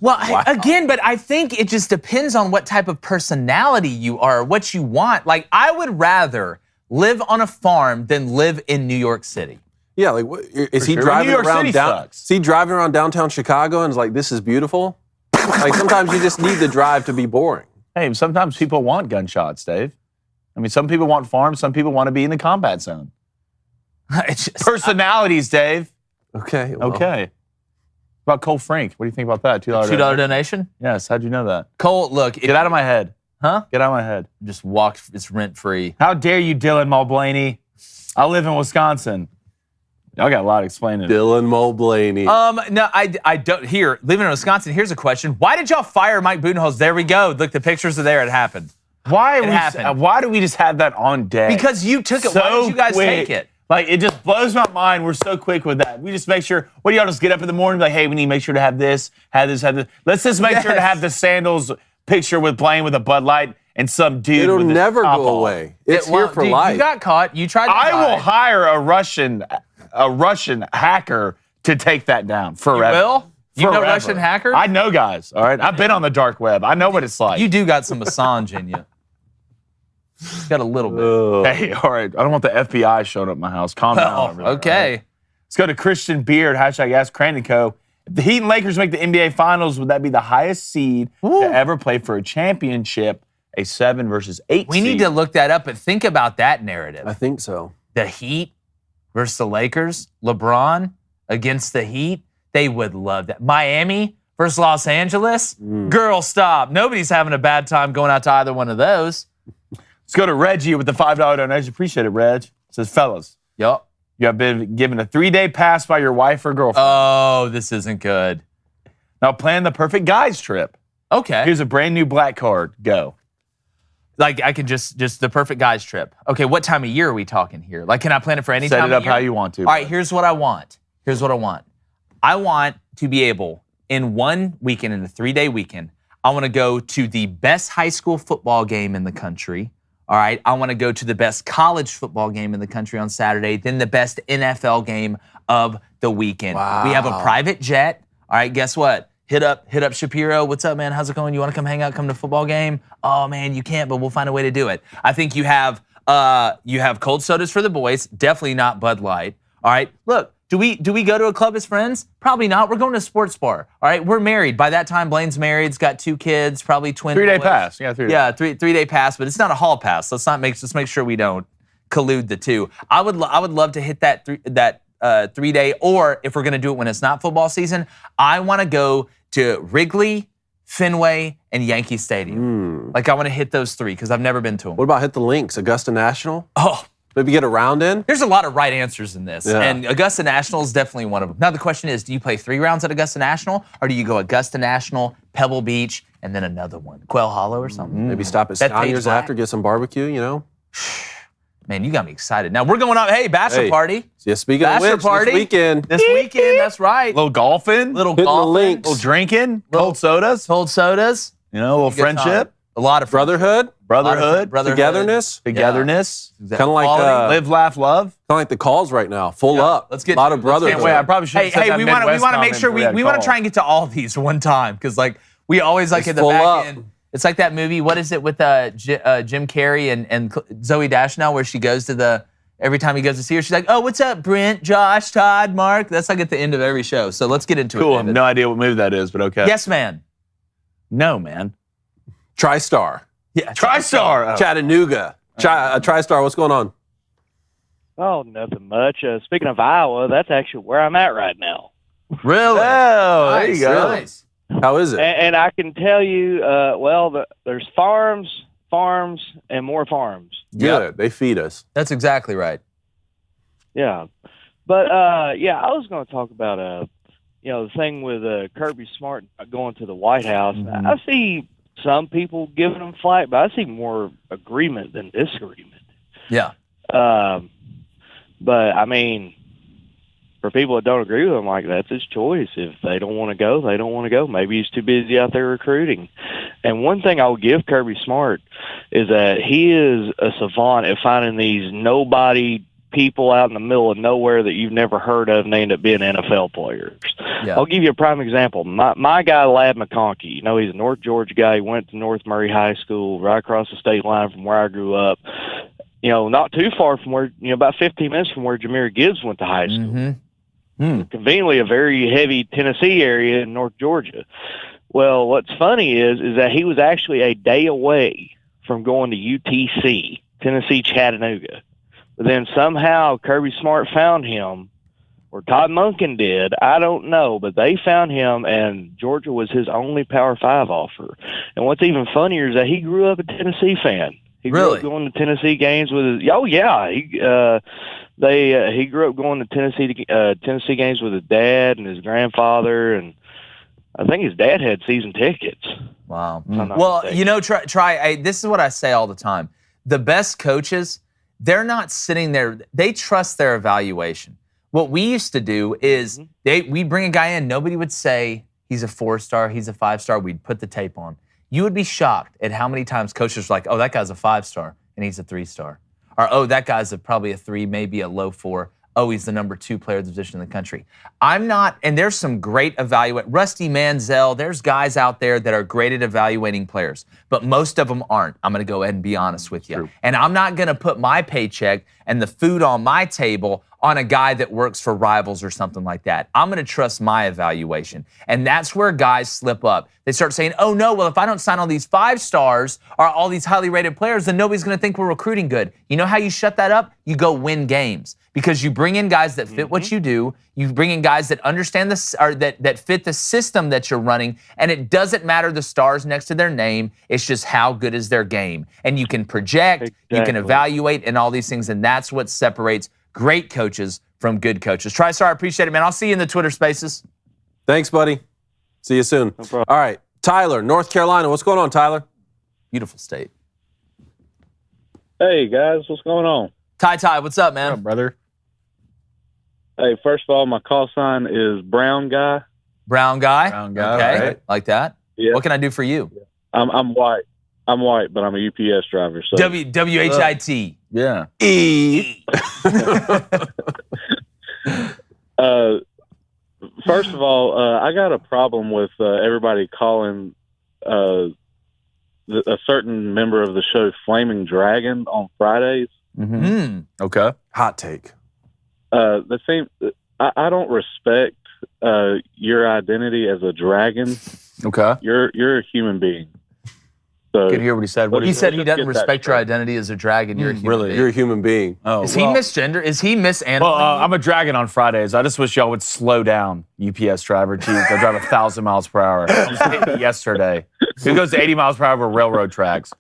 A: Well, again, but I think it just depends on what type of personality you are, what you want. Like, I would rather live on a farm than live in New York City.
C: Yeah, like, is he driving around Is he driving around downtown Chicago and is like, this is beautiful? Like, sometimes you just need the drive to be boring.
B: Hey, sometimes people want gunshots, Dave. I mean, some people want farms, some people want to be in the combat zone.
A: It's just,
B: Personalities, Dave.
C: Okay. Well.
B: Okay. What about Cole Frank? What do you think about that? $2
A: donation?
B: Yes, how'd you know that?
A: Cole, look.
B: Get out of my head.
A: Huh?
B: Get out of my head.
A: Just walk, it's rent-free.
B: How dare you, Dylan Mulblaney? I live in Wisconsin. Y'all got a lot of explaining.
C: Dylan Mulblaney.
A: No, I don't. Here, living in Wisconsin, here's a question. Why did y'all fire Mike Budenholzer? There we go. Look, the pictures are there. It happened.
B: Why do we just have that on deck?
A: Because you took it. Why did you guys take it?
B: Like, it just blows my mind. We're so quick with that. We just make sure, what do y'all just get up in the morning and be like, hey, we need to make sure to have this, have this, have this. Let's just make sure to have the sandals picture with playing with a Bud Light and some dude.
C: It'll
B: with
C: never
B: top
C: go
B: on.
C: away. It's here for
A: dude,
C: life.
A: You got caught. You tried to
B: I will hire a Russian hacker to take that down forever.
A: You will? You know
B: Forever.
A: Russian hackers?
B: I know guys, all right? I've been on the dark web. I know what it's like.
A: You do got some Assange in you. Got a little bit.
B: Hey, all right. I don't want the FBI showing up at my house. Calm down.
A: Oh,
B: over there,
A: okay.
B: all right? Let's go to Christian Beard. Hashtag Ask Crain and Co. If the Heat and Lakers make the NBA Finals, would that be the highest seed to ever play for a championship, a 7 versus 8
A: We
B: seed?
A: need to look that up, but think about that narrative.
C: I think so.
A: The Heat versus the Lakers, LeBron against the Heat, they would love that. Miami versus Los Angeles, girl, stop. Nobody's having a bad time going out to either one of those.
B: Let's go to Reggie with the $5 donation. Appreciate it, Reg. It says, fellas,
A: Yup.
B: you have been given a 3-day pass by your wife or girlfriend.
A: Oh, this isn't good.
B: Now plan the perfect guys trip.
A: Okay.
B: Here's a brand new black card. Go.
A: Like, I can just the perfect guys trip. Okay, what time of year are we talking here? Like, can I plan it for any
B: Set
A: time
B: it
A: of
B: up
A: year?
B: how you want to.
A: All right, here's what I want. I want to be able, in one weekend, in a 3-day weekend, I want to go to the best high school football game in the country. All right, I want to go to the best college football game in the country on Saturday, then the best NFL game of the weekend.
C: Wow.
A: We have a private jet. All right, guess what? Hit up Shapiro. What's up, man? How's it going? You want to come hang out, come to football game? Oh, man, you can't, but we'll find a way to do it. I think you have cold sodas for the boys, definitely not Bud Light. All right, look, do we go to a club as friends? Probably not. We're going to a sports bar. All right, we're married. By that time, Blaine's married. He's got 2 kids, probably twin
B: 3-day
A: boys.
B: pass. Yeah, 3 days.
A: Yeah, three-day pass, but it's not a hall pass. Let's make sure we don't collude the two. I would love to hit that 3-day, or if we're going to do it when it's not football season, I want to go to Wrigley, Fenway, and Yankee Stadium. Like, I want to hit those 3 because I've never been to them.
C: What about hit the links? Augusta National?
A: Oh,
C: Maybe get a round in?
A: there's a lot of right answers in this,
C: Yeah.
A: and Augusta National is definitely one of them. Now, the question is, do you play 3 rounds at Augusta National, or do you go Augusta National, Pebble Beach, and then another one, Quail Hollow or something?
C: Maybe stop at
A: Bethpage
C: Steiner's
A: Black.
C: after, get some barbecue, you know?
A: Man, you got me excited. Now, we're going on, hey, bachelor
C: Hey.
A: party.
C: Yeah, speaking of
A: Bachelor
C: which,
A: party.
C: this weekend,
A: This weekend, that's right.
B: Little golfing,
A: Little
C: hitting the
A: golf,
C: links.
B: little drinking,
A: Little-
B: cold sodas,
A: cold sodas.
B: you know, a little
A: Good time.
B: friendship,
A: A lot of
C: brotherhood,
B: brotherhood,
C: togetherness.
B: togetherness,
C: Kind of like
B: live, laugh, love.
C: the calls right now, full up.
A: Let's get
C: a lot
A: to
C: of
A: it. Let's
C: brotherhood.
A: get
B: Can't wait. I probably should have said
A: Hey,
B: that
A: we want
B: Midwest
A: to make
B: comment
A: sure
B: before
A: we
B: had
A: want to
B: called.
A: try and get to all of these one time because like we always like
C: It's
A: at the
C: full
A: back
C: up.
A: end. It's like that movie. What is it with Jim Carrey and Zoe Deschanel where she goes to every time he goes to see her, she's like, "Oh, what's up, Brent, Josh, Todd, Mark?" That's like at the end of every show. So let's get into
B: Cool.
A: it.
B: I have
A: David.
B: no idea what movie that is, but okay.
A: Yes, man.
B: No, man.
C: TriStar,
A: Yeah.
B: TriStar. Oh.
C: Chattanooga. TriStar, what's going on?
D: Oh, nothing much. Speaking of Iowa, that's actually where I'm at right now.
A: Really?
B: Oh, there you go.
A: Nice.
C: How is it?
D: And I can tell you, there's farms, and more farms.
C: Good. They feed us.
A: That's exactly right.
D: Yeah. But, I was going to talk about, the thing with Kirby Smart going to the White House.
A: Mm-hmm.
D: I see some people giving him flack, but I see more agreement than disagreement.
A: Yeah.
D: But, I mean, for people that don't agree with him, like, that's his choice. If they don't want to go, they don't want to go. Maybe he's too busy out there recruiting. And one thing I'll give Kirby Smart is that he is a savant at finding these nobody people out in the middle of nowhere that you've never heard of, and they end up being NFL players. Yeah. I'll give you a prime example. My guy, Lad McConkey, you know, he's a North Georgia guy. He went to North Murray High School, right across the state line from where I grew up. You know, not too far from where, you know, about 15 minutes from where Jahmyr Gibbs went to high school. Conveniently, a very heavy Tennessee area in North Georgia. Well, what's funny is that he was actually a day away from going to UTC, Tennessee Chattanooga. But then somehow Kirby Smart found him, or Todd Monken did. I don't know, but they found him, and Georgia was his only Power 5 offer. And what's even funnier is that he grew up a Tennessee fan. He grew up going to Tennessee games with his. Oh yeah, he grew up going to Tennessee games with his dad and his grandfather, and I think his dad had season tickets.
A: Wow. Well, you know, this is what I say all the time. The best coaches, they're not sitting there. They trust their evaluation. What we used to do is we'd bring a guy in. Nobody would say he's a 4-star, he's a 5-star. We'd put the tape on. You would be shocked at how many times coaches are like, oh, that guy's a 5-star and he's a 3-star. Or, oh, that guy's probably a 3, maybe a low 4. Oh, he's the number 2 player of the position in the country. I'm not, and there's some great Rusty Manziel, there's guys out there that are great at evaluating players, but most of them aren't. I'm going to go ahead and be honest with you. True. And I'm not going to put my paycheck and the food on my table on a guy that works for Rivals or something like that. I'm going to trust my evaluation. And that's where guys slip up. They start saying, oh no, well, if I don't sign all these 5-stars or all these highly rated players, then nobody's going to think we're recruiting good. You know how you shut that up? You go win games. Because you bring in guys that fit what you do, you bring in guys that understand this, or that fit the system that you're running, and it doesn't matter the stars next to their name, it's just how good is their game. And you can project, you can evaluate, and all these things, and that's what separates great coaches from good coaches. TriStar, I appreciate it, man. I'll see you in the Twitter Spaces.
C: Thanks, buddy. See you soon. No problem. All right, Tyler, North Carolina. What's going on, Tyler?
A: Beautiful state.
E: Hey, guys. What's going on?
A: Ty, what's up, man?
B: What's up, brother?
E: Hey, first of all, my call sign is Brown Guy.
A: Brown guy?
B: Brown guy,
A: okay.
B: right.
A: Like that?
E: Yeah.
A: What can I do for you?
E: I'm white. I'm white, but I'm a UPS driver. So
A: WHIT.
B: Yeah.
C: E.
E: First of all, I got a problem with everybody calling a certain member of the show Flaming Dragon on Fridays.
B: Okay.
C: Hot take.
E: I don't respect your identity as a dragon.
B: Okay.
E: You're a human being. So
B: Can you hear what he said?
A: He said he doesn't respect your identity as a dragon. You're a human being.
C: You're a human being.
A: Oh, is he misgender? Is he misandering?
B: Well, I'm a dragon on Fridays. I just wish y'all would slow down, UPS driver. Geez, I drive 1,000 miles per hour. I was hitting it yesterday. Who goes to 80 miles per hour over railroad tracks?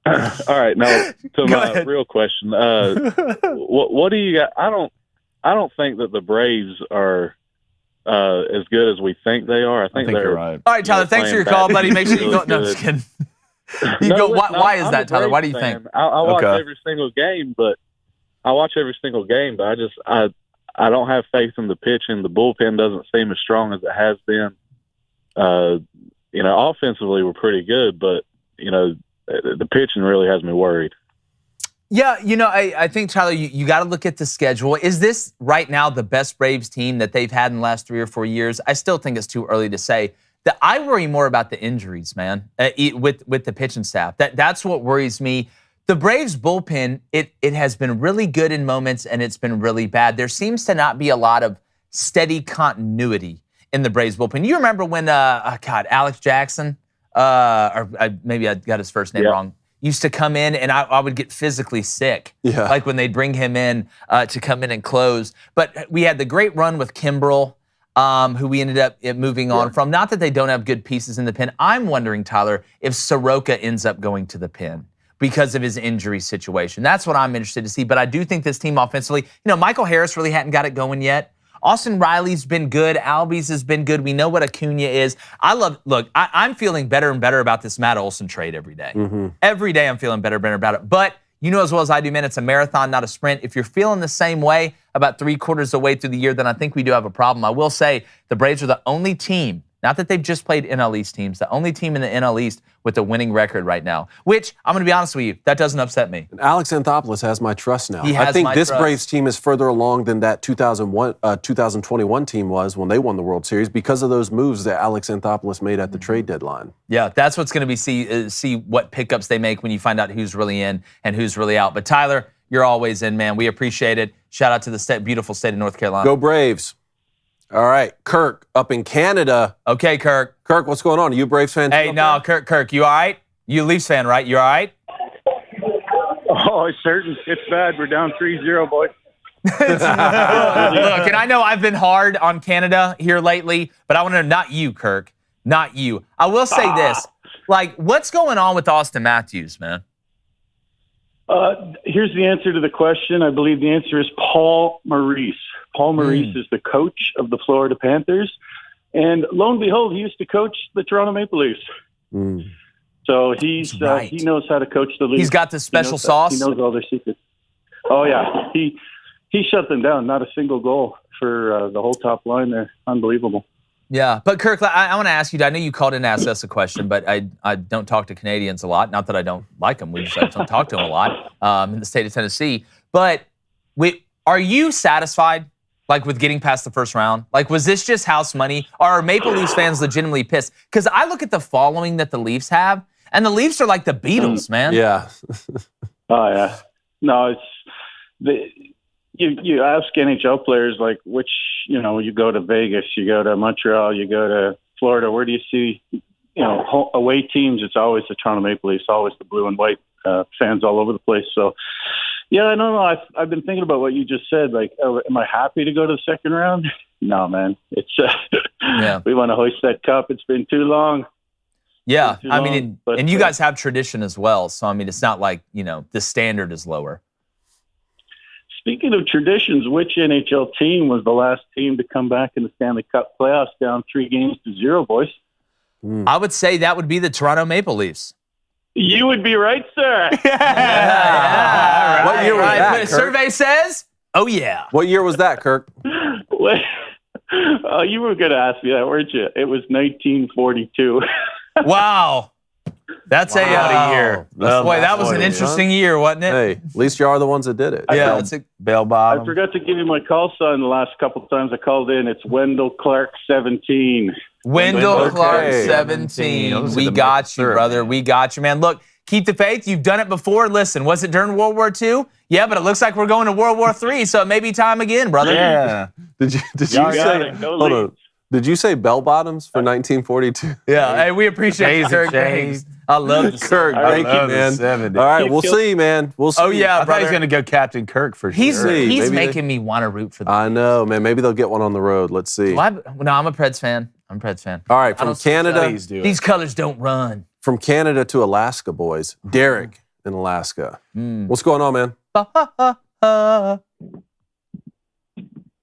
E: All right, now to my real question. What do you got? I don't think that the Braves are as good as we think they are. I think they're
B: you're right.
A: All right, Tyler, thanks for your call, buddy. Make sure you go. No, I'm just kidding. Why is that, Tyler? Why do you think?
E: I watch every single game, but I don't have faith in the pitching. The bullpen doesn't seem as strong as it has been. Offensively we're pretty good, but the pitching really has me worried.
A: Yeah, I think, Tyler, you got to look at the schedule. Is this right now the best Braves team that they've had in the last 3 or 4 years? I still think it's too early to say. I worry more about the injuries, man, with the pitching staff. That's what worries me. The Braves bullpen, it has been really good in moments, and it's been really bad. There seems to not be a lot of steady continuity in the Braves bullpen. You remember when, Alex Jackson, or maybe I got his first name wrong, used to come in, and I would get physically sick, like when they'd bring him in to come in and close. But we had the great run with Kimbrel, who we ended up moving on from. Not that they don't have good pieces in the pen. I'm wondering, Tyler, if Soroka ends up going to the pen because of his injury situation. That's what I'm interested to see. But I do think this team offensively, Michael Harris really hadn't got it going yet. Austin Riley's been good. Albies has been good. We know what Acuna is. I'm feeling better and better about this Matt Olson trade every day. Every day I'm feeling better and better about it. But you know as well as I do, man, it's a marathon, not a sprint. If you're feeling the same way about 3/4 of the way through the year, then I think we do have a problem. I will say the Braves are the only team, not that they've just played NL East teams, the only team in the NL East with a winning record right now, which I'm going to be honest with you, that doesn't upset me.
C: And Alex Anthopoulos has my trust now.
A: He has
C: I think
A: my
C: this
A: trust.
C: Braves team is further along than that 2021 team was when they won the World Series because of those moves that Alex Anthopoulos made at the trade deadline.
A: Yeah, that's what's going to be see what pickups they make when you find out who's really in and who's really out. But Tyler, you're always in, man. We appreciate it. Shout out to the beautiful state of North Carolina.
C: Go Braves. All right, Kirk up in Canada.
A: Okay, Kirk.
C: Kirk, what's going on? Are you a Braves fan?
A: Hey, no, Kirk, you all right? You a Leafs fan, right? You all right?
E: Oh, it's certain. It's bad. We're down 3-0, boys.
A: Look, and I know I've been hard on Canada here lately, but I want to know, not you, Kirk, not you. I will say this, like, what's going on with Austin Matthews, man?
E: Here's the answer to the question. I believe the answer is Paul Maurice. Paul Maurice is the coach of the Florida Panthers. And lo and behold, he used to coach the Toronto Maple Leafs. So he knows how to coach the Leafs.
A: He's got the special sauce.
E: He knows all their secrets. Oh, yeah. He shut them down. Not a single goal for the whole top line there. Unbelievable.
A: Yeah, but Kirk, I want to ask you, I know you called in and asked us a question, but I don't talk to Canadians a lot. Not that I don't like them. I just don't talk to them a lot in the state of Tennessee. But are you satisfied, like, with getting past the first round? Like, was this just house money? Or are Maple Leafs fans legitimately pissed? Because I look at the following that the Leafs have, and the Leafs are like the Beatles, man.
C: Yeah.
E: Oh, yeah. No, you ask NHL players, like, which, you go to Vegas, you go to Montreal, you go to Florida, where do you see, away teams? It's always the Toronto Maple Leafs, always the blue and white fans all over the place. So, yeah, I don't know. I've been thinking about what you just said. Like, am I happy to go to the second round? No, man. It's we want to hoist that cup. It's been too long.
A: Yeah, I mean, and you guys have tradition as well. So, I mean, it's not like, the standard is lower.
E: Speaking of traditions, which NHL team was the last team to come back in the Stanley Cup playoffs down 3-0, boys?
A: I would say that would be the Toronto Maple Leafs.
E: You would be right, sir.
A: Yeah.
C: What year was that, Kirk?
A: Survey says, oh, yeah.
C: What year was that, Kirk?
E: Oh, you were going to ask me that, weren't you? It was 1942.
A: Wow. That's a year. Boy, that was an interesting year, wasn't it?
C: Hey, at least you are the ones that did it.
A: Yeah, that's a
B: Bell bottom.
E: I forgot to give you my call sign the last couple of times I called in. It's Wendell Clark 17.
A: Wendell Clark
C: Okay.
A: 17. We got you, brother. We got you, man. Look, keep the faith. You've done it before. Listen, was it during World War II? Yeah, but it looks like we're going to World War III, so it may be time again, brother.
B: Yeah.
C: Did you say? Hold on. Did you say bell bottoms for 1942?
A: Yeah. Hey, we appreciate you, Kirk. Thanks. I love the
C: Kirk, thank you, man. All right, we'll see, man. We'll see.
A: Oh, yeah,
B: I thought he was going to go Captain Kirk for
A: He's
B: sure.
A: he's
C: Maybe
A: making me want to root for them.
C: I know, man. Maybe they'll get one on the road. Let's see.
A: No, I'm a Preds fan. I'm a Preds fan.
C: All right, from Canada.
B: Please do it.
A: These colors don't run.
C: From Canada to Alaska, boys. Derek in Alaska. What's going on, man?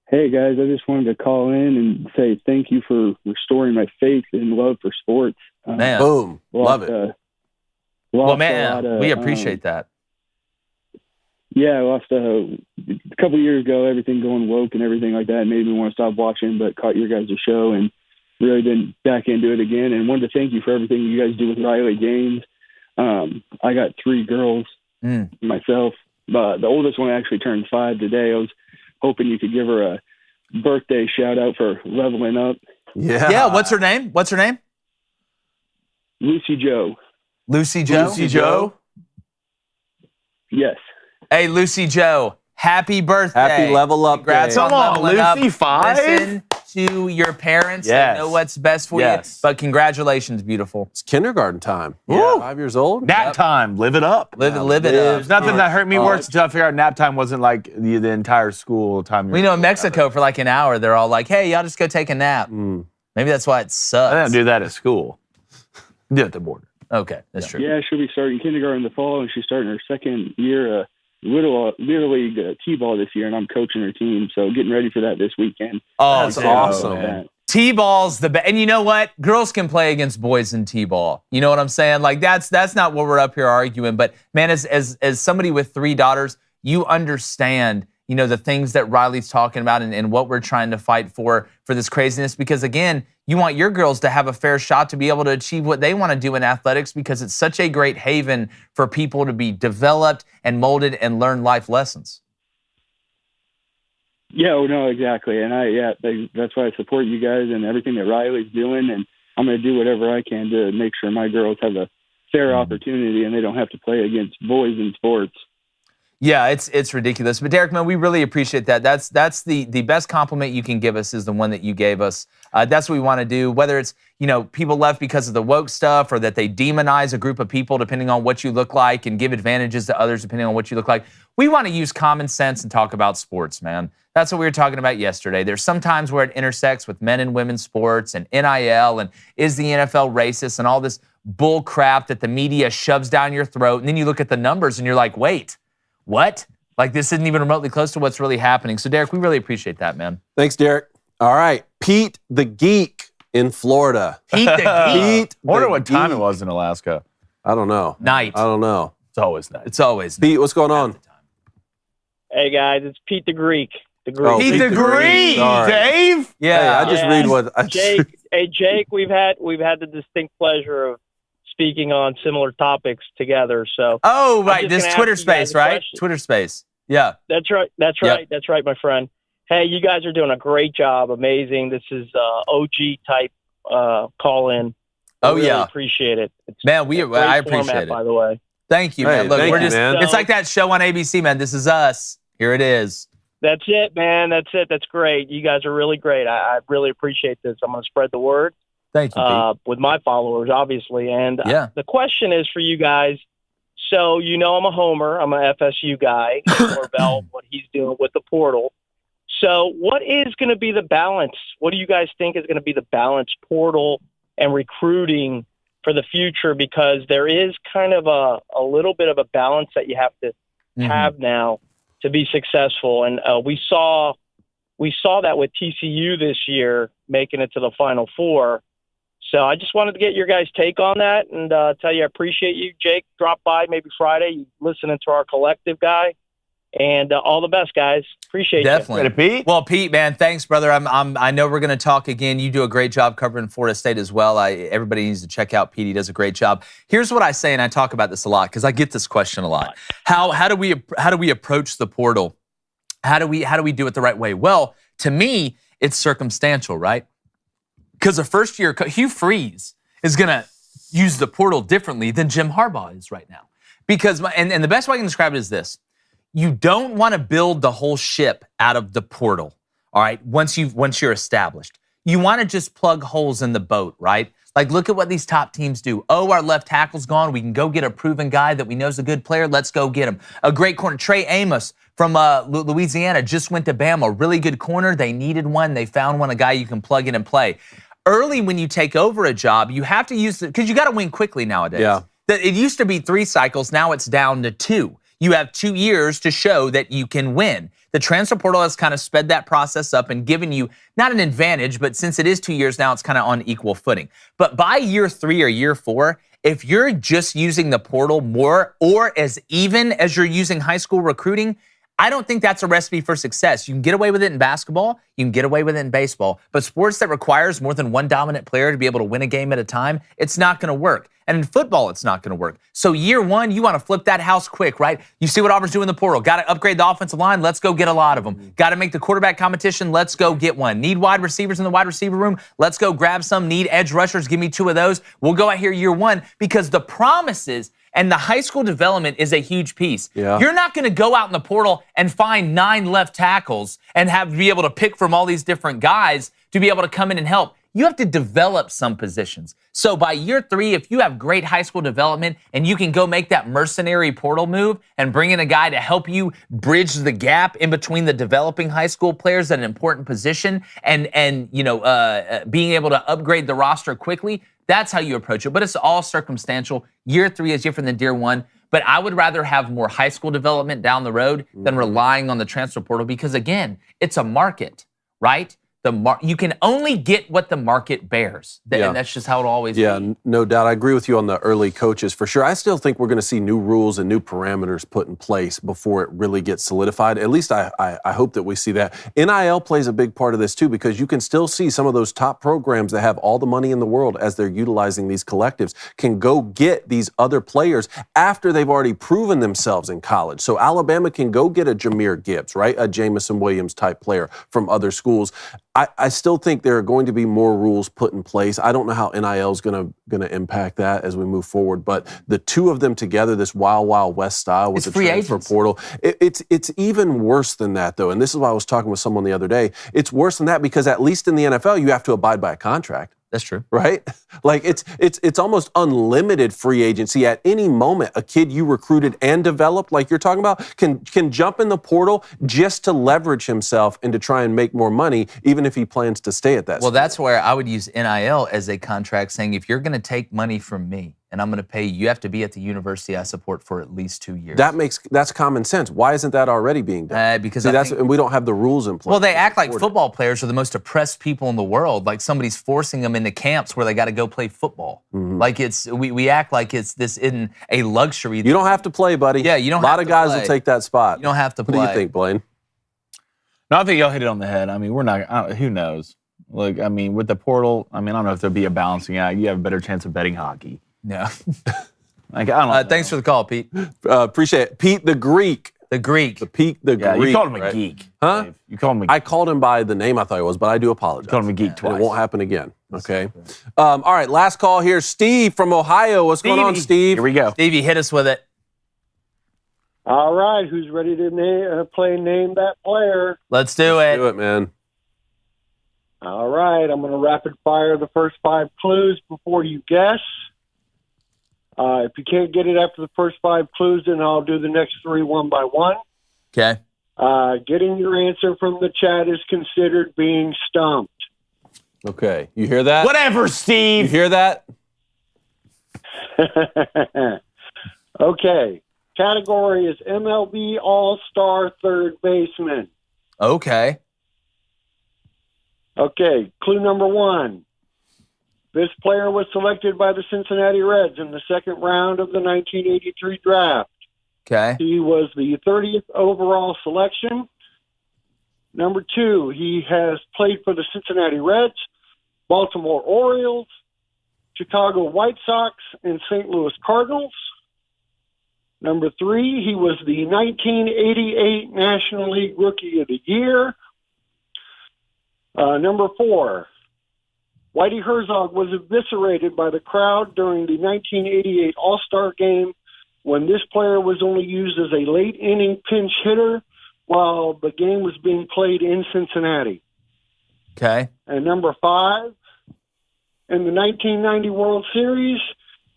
F: Hey, guys, I just wanted to call in and say thank you for restoring my faith and love for sports.
A: Man.
C: Boom. Love it.
A: Well, man, we appreciate that.
F: Yeah, I lost a couple years ago, everything going woke and everything like that made me want to stop watching, but caught your guys' show and really been back into it again. And wanted to thank you for everything you guys do with Riley Gaines. I got 3 girls myself. The oldest one actually turned 5 today. I was hoping you could give her a birthday shout out for leveling up.
C: Yeah.
A: Yeah, what's her name?
F: Lucy Joe.
A: Lucy Joe?
C: Lucy Joe?
F: Yes.
A: Hey, Lucy Joe, happy birthday.
C: Happy level up
A: Congrats
C: day.
A: on
B: Come on,
A: leveling up.
B: Lucy, 5?
A: Listen to your parents.
B: Yes.
A: They know what's best for
B: Yes.
A: you. But congratulations, beautiful.
C: It's kindergarten time.
A: Yeah.
C: 5 years old.
B: Nap time. Live it up.
A: Live it up.
B: There's nothing that hurt me worse until I figured out nap time wasn't like the entire school time.
A: We know in Mexico for like an hour, they're all like, hey, y'all just go take a nap. Maybe that's why it sucks.
B: I didn't do that at school. Do it at the border.
A: Okay, that's true.
F: Yeah, she'll be starting kindergarten in the fall, and she's starting her second year Little League T-ball this year, and I'm coaching her team, so getting ready for that this weekend.
A: Oh,
C: That's
A: dude.
C: awesome.
B: man.
A: T-ball's the best. And you know what? Girls can play against boys in T-ball. You know what I'm saying? Like, that's not what we're up here arguing. But, man, as somebody with 3 daughters, you understand, you know, the things that Riley's talking about and what we're trying to fight for this craziness. Because, again, you want your girls to have a fair shot to be able to achieve what they want to do in athletics, because it's such a great haven for people to be developed and molded and learn life lessons.
F: Yeah, no, exactly. And that's why I support you guys and everything that Riley's doing. And I'm going to do whatever I can to make sure my girls have a fair opportunity and they don't have to play against boys in sports.
A: Yeah, it's ridiculous. But Derek, man, we really appreciate that. That's the best compliment you can give us is the one that you gave us. That's what we want to do. Whether it's, you know, people left because of the woke stuff, or that they demonize a group of people depending on what you look like and give advantages to others depending on what you look like. We want to use common sense and talk about sports, man. That's what we were talking about yesterday. There's sometimes where it intersects with men and women's sports and NIL and is the NFL racist and all this bull crap that the media shoves down your throat. And then you look at the numbers and you're like, wait, what? Like, this isn't even remotely close to what's really happening. So, Derek, we really appreciate that, man.
C: Thanks, Derek. All right. Pete the Geek in Florida.
A: Pete the Geek.
B: I wonder what time it was in Alaska.
C: I don't know.
A: Night.
C: I don't know.
B: It's always night.
A: It's always night.
C: Pete, what's going on?
G: Hey, guys, it's Pete the Greek.
C: Oh,
A: Pete the Greek,
C: Sorry.
A: Dave. Yeah,
C: Hey, I just read what
G: Jake. Hey, Jake, we've had the distinct pleasure of speaking on similar topics together. So,
A: oh, right,
G: just
A: this
G: gonna
A: Twitter
G: ask you guys
A: space,
G: a
A: right?
G: question.
A: Twitter space. Yeah,
G: That's right. That's
A: Yep.
G: right. That's right, my friend. Hey, you guys are doing a great job. Amazing. This is OG type call in.
A: Oh,
G: really
A: yeah.
G: appreciate it. It's
A: man,
G: a great
A: I appreciate
G: format,
A: it.
G: by the way.
A: Thank you,
C: Hey,
A: man. Look,
C: thank
A: we're
C: you,
A: just,
C: man.
A: it's like that show on ABC, man. This is us. Here it is.
G: That's it, man. That's it. That's great. You guys are really great. I really appreciate this. I'm going to spread the word
A: Thank you, Pete.
G: with my followers, obviously. And
A: Yeah.
G: the question is for you guys. So, you know, I'm a homer. I'm an FSU guy. Norvell, what he's doing with the portal. So what is going to be the balance? What do you guys think is going to be the balance, portal and recruiting for the future? Because there is kind of a little bit of a balance that you have to have now to be successful. And we saw that with TCU this year, making it to the Final Four. So I just wanted to get your guys' take on that and tell you I appreciate you. Jake, drop by maybe Friday, listening to our collective guy. And all the best, guys. Appreciate
A: Definitely.
G: you.
B: Pete?
A: Well, Pete, man, thanks, brother. I know we're going to talk again. You do a great job covering Florida State as well. Everybody needs to check out Pete. He does a great job. Here's what I say, and I talk about this a lot because I get this question a lot. How do we approach the portal? How do we do it the right way? Well, to me, it's circumstantial, right? Because a first-year Hugh Freeze is going to use the portal differently than Jim Harbaugh is right now. Because and the best way I can describe it is this. You don't want to build the whole ship out of the portal, all right, once you're established. You want to just plug holes in the boat, right? Like, look at what these top teams do. Oh, our left tackle's gone. We can go get a proven guy that we know is a good player. Let's go get him. A great corner, Trey Amos from Louisiana, just went to Bama. Really good corner. They needed one. They found one, a guy you can plug in and play. Early when you take over a job, you have to use it because you got to win quickly nowadays.
C: Yeah.
A: It used to be 3 cycles. Now it's down to 2. You have 2 years to show that you can win. The transfer portal has kind of sped that process up and given you not an advantage, but since it is 2 years now, it's kind of on equal footing. But by year 3 or year 4, if you're just using the portal more or as even as you're using high school recruiting, I don't think that's a recipe for success. You can get away with it in basketball. You can get away with it in baseball. But sports that requires more than one dominant player to be able to win a game at a time, it's not going to work. And in football, it's not going to work. So year 1, you want to flip that house quick, right? You see what Auburn's doing in the portal. Got to upgrade the offensive line. Let's go get a lot of them. Got to make the quarterback competition. Let's go get one. Need wide receivers in the wide receiver room. Let's go grab some. Need edge rushers. Give me 2 of those. We'll go out here year 1 because the promises and the high school development is a huge piece.
C: Yeah.
A: You're not going to go out in the portal and find 9 left tackles and be able to pick from all these different guys to be able to come in and help. You have to develop some positions. So by year 3, if you have great high school development and you can go make that mercenary portal move and bring in a guy to help you bridge the gap in between the developing high school players at an important position and being able to upgrade the roster quickly, that's how you approach it. But it's all circumstantial. Year 3 is different than year 1. But I would rather have more high school development down the road than relying on the transfer portal because, again, it's a market, right? You can only get what the market bears.
C: Yeah.
A: And that's just how it always
C: Yeah,
A: be.
C: no doubt. I agree with you on the early coaches for sure. I still think we're going to see new rules and new parameters put in place before it really gets solidified. At least I hope that we see that. NIL plays a big part of this too, because you can still see some of those top programs that have all the money in the world as they're utilizing these collectives can go get these other players after they've already proven themselves in college. So Alabama can go get a Jahmyr Gibbs, right? A Jamison Williams type player from other schools. I still think there are going to be more rules put in place. I don't know how NIL is going to impact that as we move forward, but the two of them together, this Wild Wild West style with the transfer portal, it's even worse than that, though. And this is why I was talking with someone the other day. It's worse than that because at least in the NFL, you have to abide by a contract.
A: That's true.
C: Right? Like it's almost unlimited free agency. At any moment, a kid you recruited and developed, like you're talking about, can jump in the portal just to leverage himself and to try and make more money, even if he plans to stay at that
A: Well,
C: school.
A: that's where I would use NIL as a contract saying, if you're going to take money from me and I'm going to pay you have to be at the university I support for at least 2 years.
C: That's common sense. Why isn't that already being done?
A: Because
C: and we don't have the rules in place.
A: Well, they act like football players are the most oppressed people in the world. Like somebody's forcing them into camps where they got to go play football.
C: Mm-hmm.
A: Like we act like this isn't a luxury.
C: You don't have to play, buddy.
A: Yeah, you don't
C: have to. A lot
A: have
C: of
A: to
C: guys
A: play.
C: will take that spot.
A: You don't have to play.
C: What do you think, Blaine?
B: No, I think y'all hit it on the head. I mean, we're not. Who knows? Look, I mean, with the portal, I don't know if there'll be a balancing act. You have a better chance of betting hockey.
A: Yeah.
B: Like, I don't know.
A: Thanks for the call, Pete.
C: Appreciate it. Pete the Greek.
A: The Greek.
C: Greek.
B: You called him a
C: right?
B: geek.
C: Huh?
B: Dave. You called him a geek.
C: I called him by the name I thought he was, but I do apologize.
B: You called him a geek
C: And
B: twice.
C: it won't happen again. Okay. All right, last call here. Steve from Ohio. What's going on, Steve?
B: Here we go.
A: Stevie, hit us with it.
H: All right, who's ready to name that player?
A: Let's do it.
C: Do it, man.
H: All right, I'm going to rapid fire the first 5 clues before you guess. If you can't get it after the first 5 clues, then I'll do the next 3 one by one.
A: Okay.
H: Getting your answer from the chat is considered being stumped.
C: Okay. You hear that?
B: Whatever,
C: You
B: Steve.
C: hear that?
H: Okay. Category is MLB All-Star third baseman.
A: Okay.
H: Okay, clue number 1. This player was selected by the Cincinnati Reds in the second round of the 1983 draft.
A: Okay.
H: He was the 30th overall selection. Number 2, he has played for the Cincinnati Reds, Baltimore Orioles, Chicago White Sox, and St. Louis Cardinals. Number 3, he was the 1988 National League Rookie of the Year. Number 4, Whitey Herzog was eviscerated by the crowd during the 1988 All-Star Game when this player was only used as a late-inning pinch hitter while the game was being played in Cincinnati.
A: Okay.
H: And number 5, in the 1990 World Series,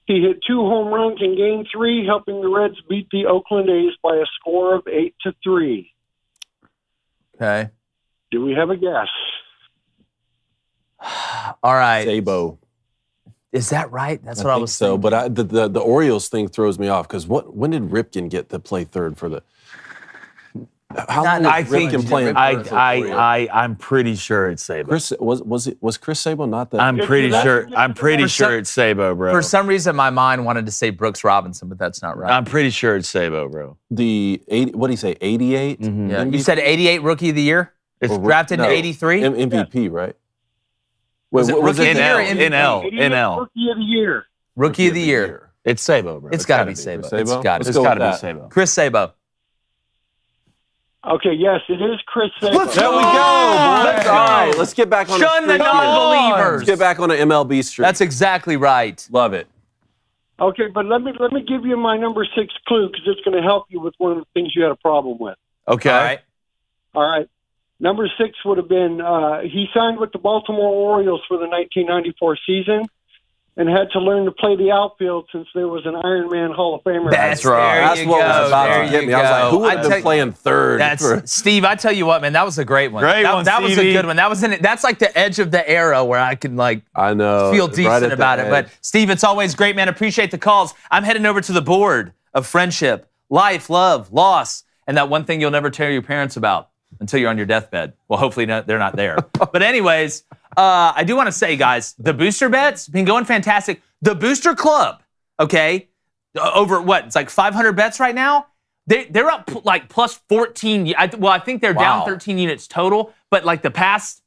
H: he hit 2 home runs in Game 3, helping the Reds beat the Oakland A's by a score of 8-3.
A: Okay.
H: Do we have a guess?
A: All right.
C: Sabo.
A: Is that right? That's what I
C: think
A: was
C: so,
A: thinking.
C: but the Orioles thing throws me off because when did Ripken get to play third for the? How long
A: Not-
C: has Ripken playing third for the Orioles?
B: I'm pretty sure it's Sabo.
C: Chris was Chris Sabo not that?
B: I'm pretty sure
A: For some-
B: it's Sabo, bro.
A: For some reason, my mind wanted to say Brooks Robinson, but that's not right.
B: I'm pretty sure it's Sabo, bro.
C: The 80, what do you say? 88.
A: Yeah. You said 88 Rookie of the Year?
B: It's
A: Drafted in 83?
C: MVP, right?
A: Was it Rookie of the Year or MVP?
B: NL.
H: Rookie of the Year.
A: Rookie of the Year.
B: It's Sabo, bro.
A: It's got to be Sabo.
C: Sabo?
A: It's got
C: Let's
A: to
C: go
A: be.
C: with that.
B: Sabo.
A: Chris Sabo.
H: Okay, yes, it is Chris Sabo.
C: There we go.
A: Let's
C: All right, let's get back on
A: Shun
C: a
A: the
C: streak here.
A: non-believers.
C: Let's get back on an MLB streak.
A: That's exactly right.
C: Love it.
H: Okay, but let me give you my number 6 clue because it's going to help you with one of the things you had a problem with.
B: Okay.
A: All right.
H: All right. Number 6 would have been he signed with the Baltimore Orioles for the 1994 season and had to learn to play the outfield since there was an Iron Man Hall of Famer.
A: That's
C: right. That's
A: you
C: what
A: go.
C: was about
A: There
C: to get
A: you
C: me. I was like,
A: go.
C: who would have
A: I
C: been
A: tell-
C: playing third?
A: That's Steve. I tell you what, man, that was a great one.
B: Great
A: that,
B: one,
A: that was a
B: Stevie.
A: good one. That was that's like the edge of the era where I can like
C: I know.
A: feel
C: right
A: decent
C: at the
A: about it. But
C: edge.
A: Steve, it's always great, man. Appreciate the calls. I'm heading over to the board of friendship, life, love, loss, and that one thing you'll never tell your parents about. until you're on your deathbed. Well, hopefully they're not there. But anyways, I do want to say, guys, the booster bets been going fantastic. The booster club, okay, over what? It's like 500 bets right now. They're up like plus 14. I think they're down 13 units total. But like the past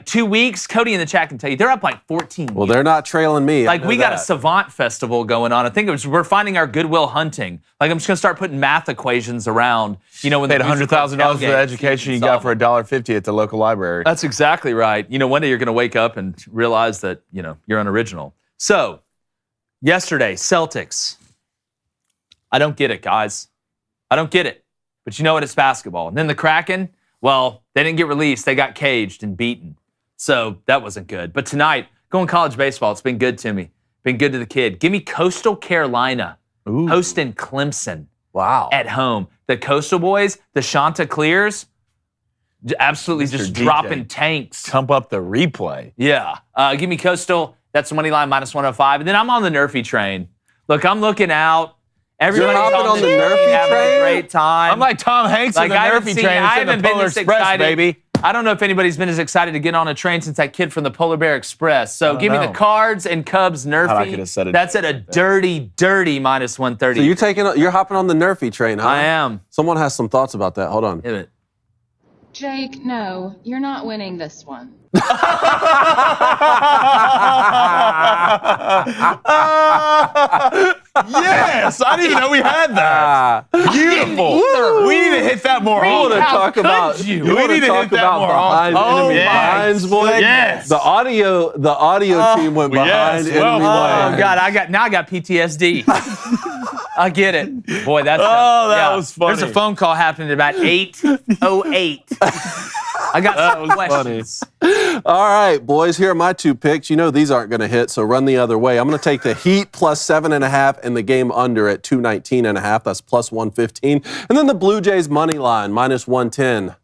A: 2 weeks, Cody in the chat can tell you, they're up like 14.
C: Well, they're not trailing me.
A: Like we got a savant festival going on. I think we're finding our goodwill hunting. Like I'm just gonna start putting math equations around. You know, when
B: paid $100,000 for the education you got for $1.50 at the local library.
A: That's exactly right. You know, one day you're gonna wake up and realize that you're unoriginal. So, yesterday, Celtics. I don't get it, guys. I don't get it. But you know what? It's basketball. And then the Kraken. Well, they didn't get released. They got caged and beaten. So that wasn't good. But tonight, going college baseball, it's been good to me. Been good to the kid. Give me Coastal Carolina hosting Clemson.
C: Wow.
A: At home. The Coastal boys, the Chanticleers, absolutely just dropping tanks.
B: Pump up the replay.
A: Yeah. Give me Coastal. That's the money line, minus 105. And then I'm on the Nerfy train. Look, I'm looking out. Everybody's
C: on the Nerfy
A: having
C: train?
A: a great time.
B: I'm like Tom Hanks in the Nerfy train.
A: I haven't been
B: Polar
A: this
B: Express,
A: excited.
B: baby.
A: I don't know if anybody's been as excited to get on a train since that kid from the Polar Bear Express. So give me the Cards and Cubs Nerfy.
B: I could have said it.
A: That's at a dirty minus 130.
C: So you're hopping on the Nerfy train, huh?
A: I am.
C: Someone has some thoughts about that. Hold on.
A: Hit it.
I: Jake, no, you're not winning this one.
B: Yes, I didn't even know we had that. Beautiful. We need to hit that more often.
C: Talk about
B: We need to hit that more often.
C: Enemy lines, boy.
B: Yes.
C: The audio team went behind enemy lines.
A: Oh God, I got PTSD. I get it. Boy, that
B: was funny.
A: There's a phone call happening at about 8:08. I got some questions.
C: All right, boys, here are my two picks. You know these aren't going to hit, so run the other way. I'm going to take the Heat plus 7.5 and the game under at 219.5. That's plus 115. And then the Blue Jays money line, minus 110. I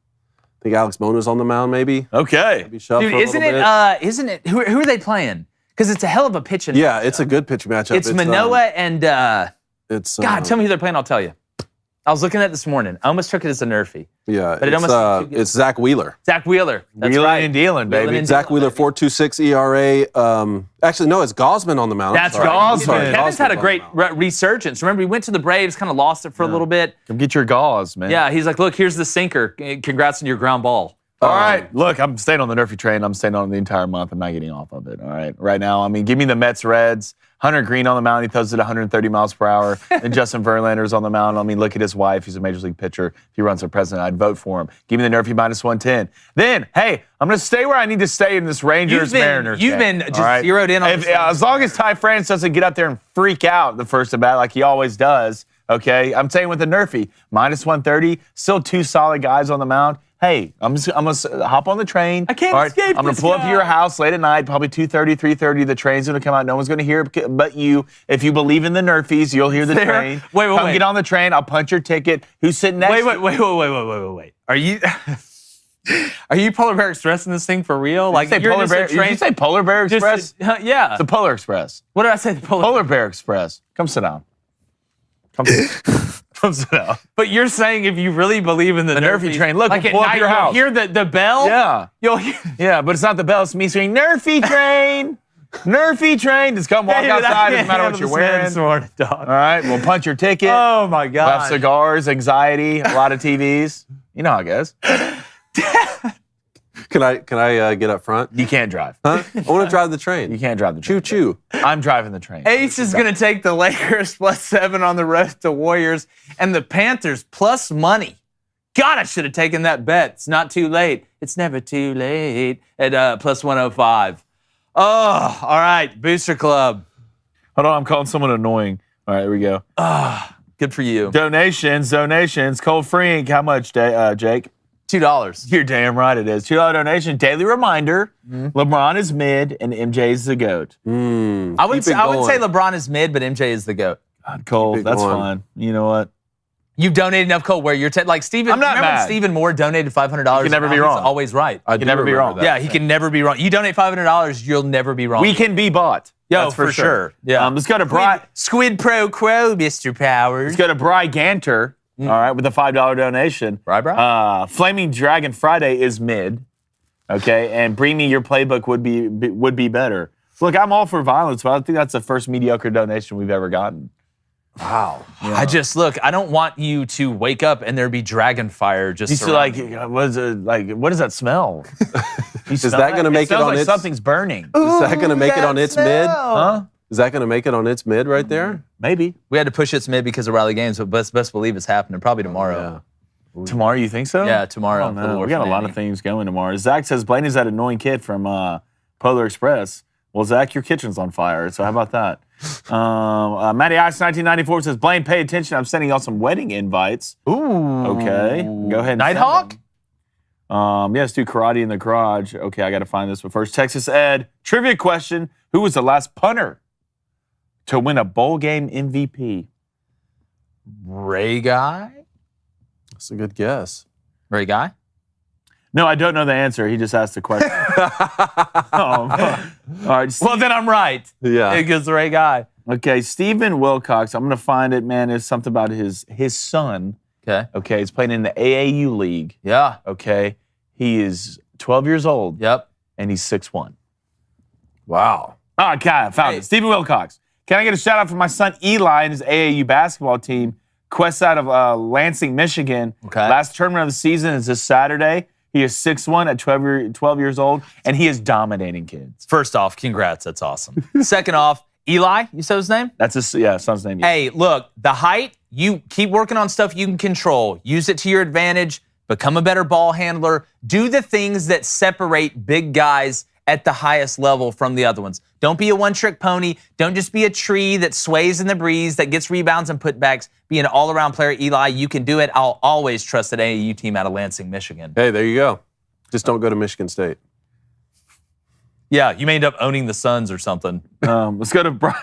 C: think Alex Mona's on the mound, maybe.
B: Okay.
C: Maybe shove
A: Dude,
C: for a
A: isn't
C: little
A: it? Who are they playing? Because it's a hell of a pitching.
C: Yeah, it's a good pitch matchup.
A: It's Manoah and God, tell me who they're playing. I'll tell you. I was looking at it this morning. I almost took it as a Nerfy.
C: Yeah,
A: but
C: it's Zach Wheeler.
A: Zach Wheeler. That's
B: Wheeling
A: right.
B: and dealing, baby.
C: Zach Wheeler, 4.26 ERA. Actually, no, it's Gosman on the mound.
A: That's
C: right.
A: Gosman. Kevin's had a great resurgence. Remember, he went to the Braves, kind of lost it for a little bit.
B: Come get your gauze, man.
A: Yeah, he's like, look, here's the sinker. Congrats on your ground ball.
B: All right. Look, I'm staying on the Nerfy train. I'm staying on it the entire month. I'm not getting off of it. All right. Right now, I mean, give me the Mets Reds. Hunter Green on the mound. He throws it 130 miles per hour. And Justin Verlander's on the mound. I mean, look at his wife. He's a major league pitcher. If he runs for president, I'd vote for him. Give me the Nerfy minus 110. Then, hey, I'm going to stay where I need to stay in this Rangers-Mariners
A: You've
B: game.
A: been just zeroed in on this.
B: As long as Ty France doesn't get up there and freak out the first at bat like he always does, okay? I'm staying with the Nerfy. Minus 130. Still two solid guys on the mound. Hey, I'm gonna hop on the train.
A: I can't escape
B: I'm gonna pull up to your house late at night, probably 2:30, 3:30. The train's gonna come out. No one's gonna hear it but you. If you believe in the Nerfies, you'll hear the train. Come get on the train. I'll punch your ticket. Who's sitting next?
A: Wait. Are you Polar Bear Expressing this thing for real? Like
B: you're Polar Bear? Did you say Polar Bear Express?
A: Yeah.
B: It's the Polar Express.
A: What did I say?
B: Polar Bear Express. Come sit down. Come sit down.
A: But you're saying if you really believe in the
B: Nerfy train, look,
A: like
B: we'll pull up your house.
A: You'll hear the bell?
B: Yeah.
A: You'll hear.
B: Yeah, but it's not the bell. It's me saying, Nerfy train. Nerfy train. Just come walk outside. Doesn't matter what you're wearing.
A: This morning, dog.
B: All right, we'll punch your ticket.
A: Oh, my God.
B: We'll have cigars, anxiety, a lot of TVs. You know how it goes.
C: Can I get up front?
B: You can't drive.
C: Huh? I want to drive the train.
B: You can't drive the train.
C: Choo-choo.
B: I'm driving the train.
A: Ace is going to take the Lakers plus 7 on the road to Warriors and the Panthers plus money. God, I should have taken that bet. It's not too late. It's never too late at plus 105. Oh, all right. Booster Club.
B: Hold on, I'm calling someone annoying. All right, here we go.
A: Good for you.
B: Donations. Cold Freak, how much, Jake?
A: $2.
B: You're damn right it is. $2 donation. Daily reminder, LeBron is mid and MJ is the GOAT.
A: I would say LeBron is mid, but MJ is the GOAT.
B: God, Cole, that's fine. You know what?
A: You've donated enough, Cole, where you're like Stephen.
B: I'm not
A: remember
B: mad.
A: When Stephen Moore donated $500?
B: He can never be wrong.
A: He's always right.
C: I
B: can never be wrong.
A: Yeah, he can never be wrong. You donate $500, you'll never be wrong.
B: We can be bought.
A: Yo,
B: that's for sure.
A: Yeah.
B: Let's go to Bry.
A: Squid Pro Quo, Mr. Powers.
B: Let's go to Bry Ganter. All right, with a $5 donation.
A: Right, bro?
B: Flaming Dragon Friday is mid. Okay, and Bring Me Your Playbook would be better. Look, I'm all for violence, but I think that's the first mediocre donation we've ever gotten.
C: Wow.
B: Yeah.
A: I don't want you to wake up and there be dragon fire just
B: You see, like, what does that smell?
C: Is that going to make it on
B: like
C: its?
B: something's burning.
C: Is that going to make it on its mid?
B: Huh?
C: Is that going to make it on its mid right there?
B: Maybe.
A: We had to push its mid because of Rally Games, but best believe it's happening. Probably tomorrow.
B: Tomorrow, you think so?
A: Yeah, tomorrow.
B: Oh, no. We got a lot of things going tomorrow. Zach says Blaney's that annoying kid from Polar Express. Well, Zach, your kitchen's on fire, so how about that? Matty Ice 1994 says, Blaine, pay attention. I'm sending y'all some wedding invites.
A: Ooh.
B: Okay. Go ahead and
A: Nighthawk?
B: Let's do karate in the garage. Okay, I got to find this one first. Texas Ed, trivia question. Who was the last punter to win a bowl game MVP?
A: Ray Guy?
C: That's a good guess.
A: Ray Guy?
B: No, I don't know the answer. He just asked the question. All right.
A: Well, then I'm right.
C: Yeah.
A: It gets the Ray Guy.
B: Okay, Stephen Wilcox. I'm going to find it, man. It's something about his son.
A: Okay.
B: Okay, he's playing in the AAU league.
A: Yeah.
B: Okay. He is 12 years old.
A: Yep.
B: And he's 6'1".
C: Wow.
B: Oh, okay, I found it. Stephen Wilcox. Can I get a shout out for my son Eli and his AAU basketball team? Quest out of Lansing, Michigan.
A: Okay.
B: Last tournament of the season is this Saturday. He is 6'1" at 12 years old, and he is dominating kids.
A: First off, congrats. That's awesome. Second off, Eli, you said his name?
B: That's his son's name.
A: Hey, look, the height, you keep working on stuff you can control. Use it to your advantage. Become a better ball handler. Do the things that separate big guys at the highest level from the other ones. Don't be a one-trick pony. Don't just be a tree that sways in the breeze, that gets rebounds and putbacks. Be an all-around player. Eli, you can do it. I'll always trust that AAU team out of Lansing, Michigan.
C: Hey, there you go. Just don't go to Michigan State.
A: Yeah, you may end up owning the Suns or something.
B: Let's go to Brian.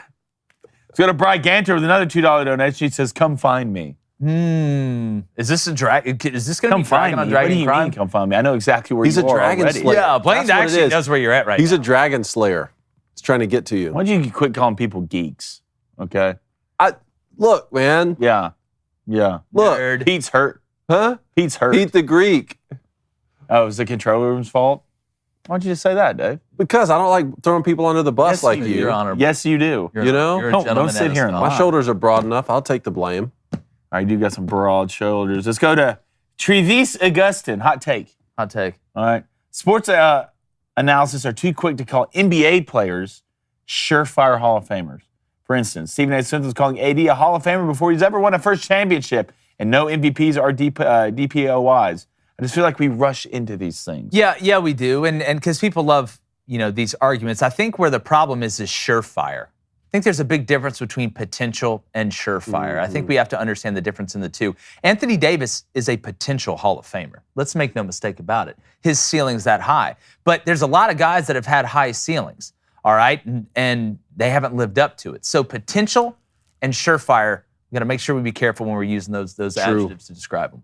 B: Let's go to Brian Ganter with another $2 donation. He says, "Come find me."
A: Is this a drag? Is this going to be
B: find
A: Dragon on
B: me.
A: Dragon
B: What do you
A: Crime?
B: mean, come find me? I know exactly where
C: He's
B: you
C: a
B: are
C: dragon
B: already.
C: slayer.
A: Yeah, Blaine
C: That's what it
A: actually
C: is.
A: knows where you're at right
C: He's
A: now.
C: a dragon slayer. He's trying to get to you.
B: Why don't you quit calling people geeks? Okay.
C: Look, man.
B: Yeah. Yeah.
C: Look.
A: Nerd.
B: Pete's hurt.
C: Huh?
B: Pete's hurt.
C: Pete the Greek.
B: Oh, it was the control room's fault? Why don't you just say that, Dave?
C: Because I don't like throwing people under the bus like you.
A: You're honorable.
B: Yes, you do.
A: You're-
C: You know?
A: you're a
B: Don't
A: gentleman
B: sit
A: and a
B: here and
A: snob.
B: lie.
C: My shoulders are broad enough. I'll take the blame.
B: All right, you do got some broad shoulders. Let's go to Trevis Augustin. Hot take.
A: Hot take.
B: All right. Sports analysis are too quick to call NBA players surefire Hall of Famers. For instance, Stephen A. Smith was calling AD a Hall of Famer before he's ever won a first championship, and no MVPs or DPOYs. I just feel like we rush into these things.
A: Yeah, we do, and because people love these arguments. I think where the problem is surefire. I think there's a big difference between potential and surefire. I think we have to understand the difference in the two. Anthony Davis is a potential Hall of Famer. Let's make no mistake about it. His ceiling's that high, but there's a lot of guys that have had high ceilings. All right, and they haven't lived up to it. So potential and surefire. We got to make sure we be careful when we're using those adjectives to describe them.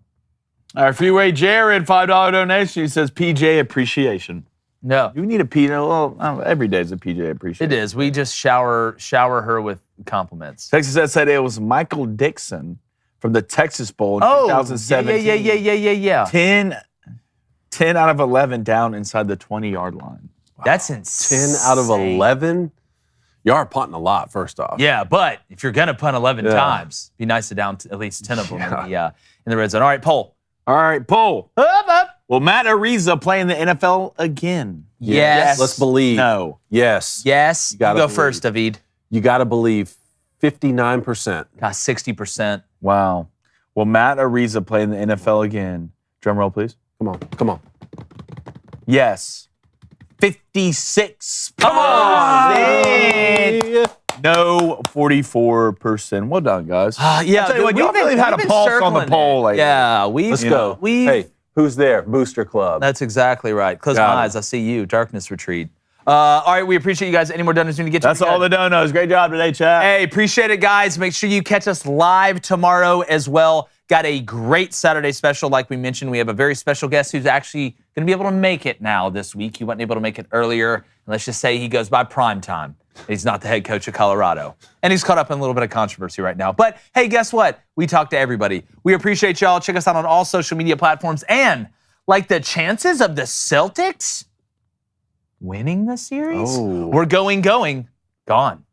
B: All right, Freeway Jared, $5 donation. He says PJ appreciation.
A: No,
B: You need a PJ. Well, every day is a PJ appreciation.
A: it is. We just shower her with compliments.
B: Texas Ed said it was Michael Dixon from the Texas Bowl in 2017.
A: Yeah.
B: 10 out of 11 down inside the 20-yard line.
A: That's insane.
C: 10 out of 11? You are punting a lot, first off.
A: Yeah, but if you're going to punt 11 times, be nice to down at least 10 of them in the red zone. All right, poll.
B: All right, poll.
A: Up.
B: Will Matt Araiza play in the NFL again?
A: Yes.
C: Let's believe.
B: No.
C: Yes.
A: Yes. You
C: gotta
A: go
C: believe.
A: first, David.
C: You got to believe 59%.
A: Got 60%.
B: Wow. Will Matt Araiza play in the NFL again? Drum roll, please.
C: Come on.
B: Yes. 56.
A: Come on.
B: No, 44%. Well done, guys.
A: Yeah,
B: I'll tell you what, y'all really had a
A: we've been
B: pulse on the
A: circling
B: poll
A: it.
B: lately.
A: Yeah,
C: Let's go.
A: We.
C: Hey, who's there? Booster Club.
A: That's exactly right. Close
C: Got
A: my
C: it.
A: eyes. I see you. Darkness retreat. All right, we appreciate you guys. Any more donuts we need to get to?
B: That's all the donos. Great job today, chat.
A: Hey, appreciate it, guys. Make sure you catch us live tomorrow as well. Got a great Saturday special. Like we mentioned, we have a very special guest who's actually going to be able to make it now this week. He wasn't able to make it earlier. Let's just say he goes by prime time. He's not the head coach of Colorado. And he's caught up in a little bit of controversy right now. But hey, guess what? We talk to everybody. We appreciate y'all. Check us out on all social media platforms. And like the chances of the Celtics winning the series, we're gone.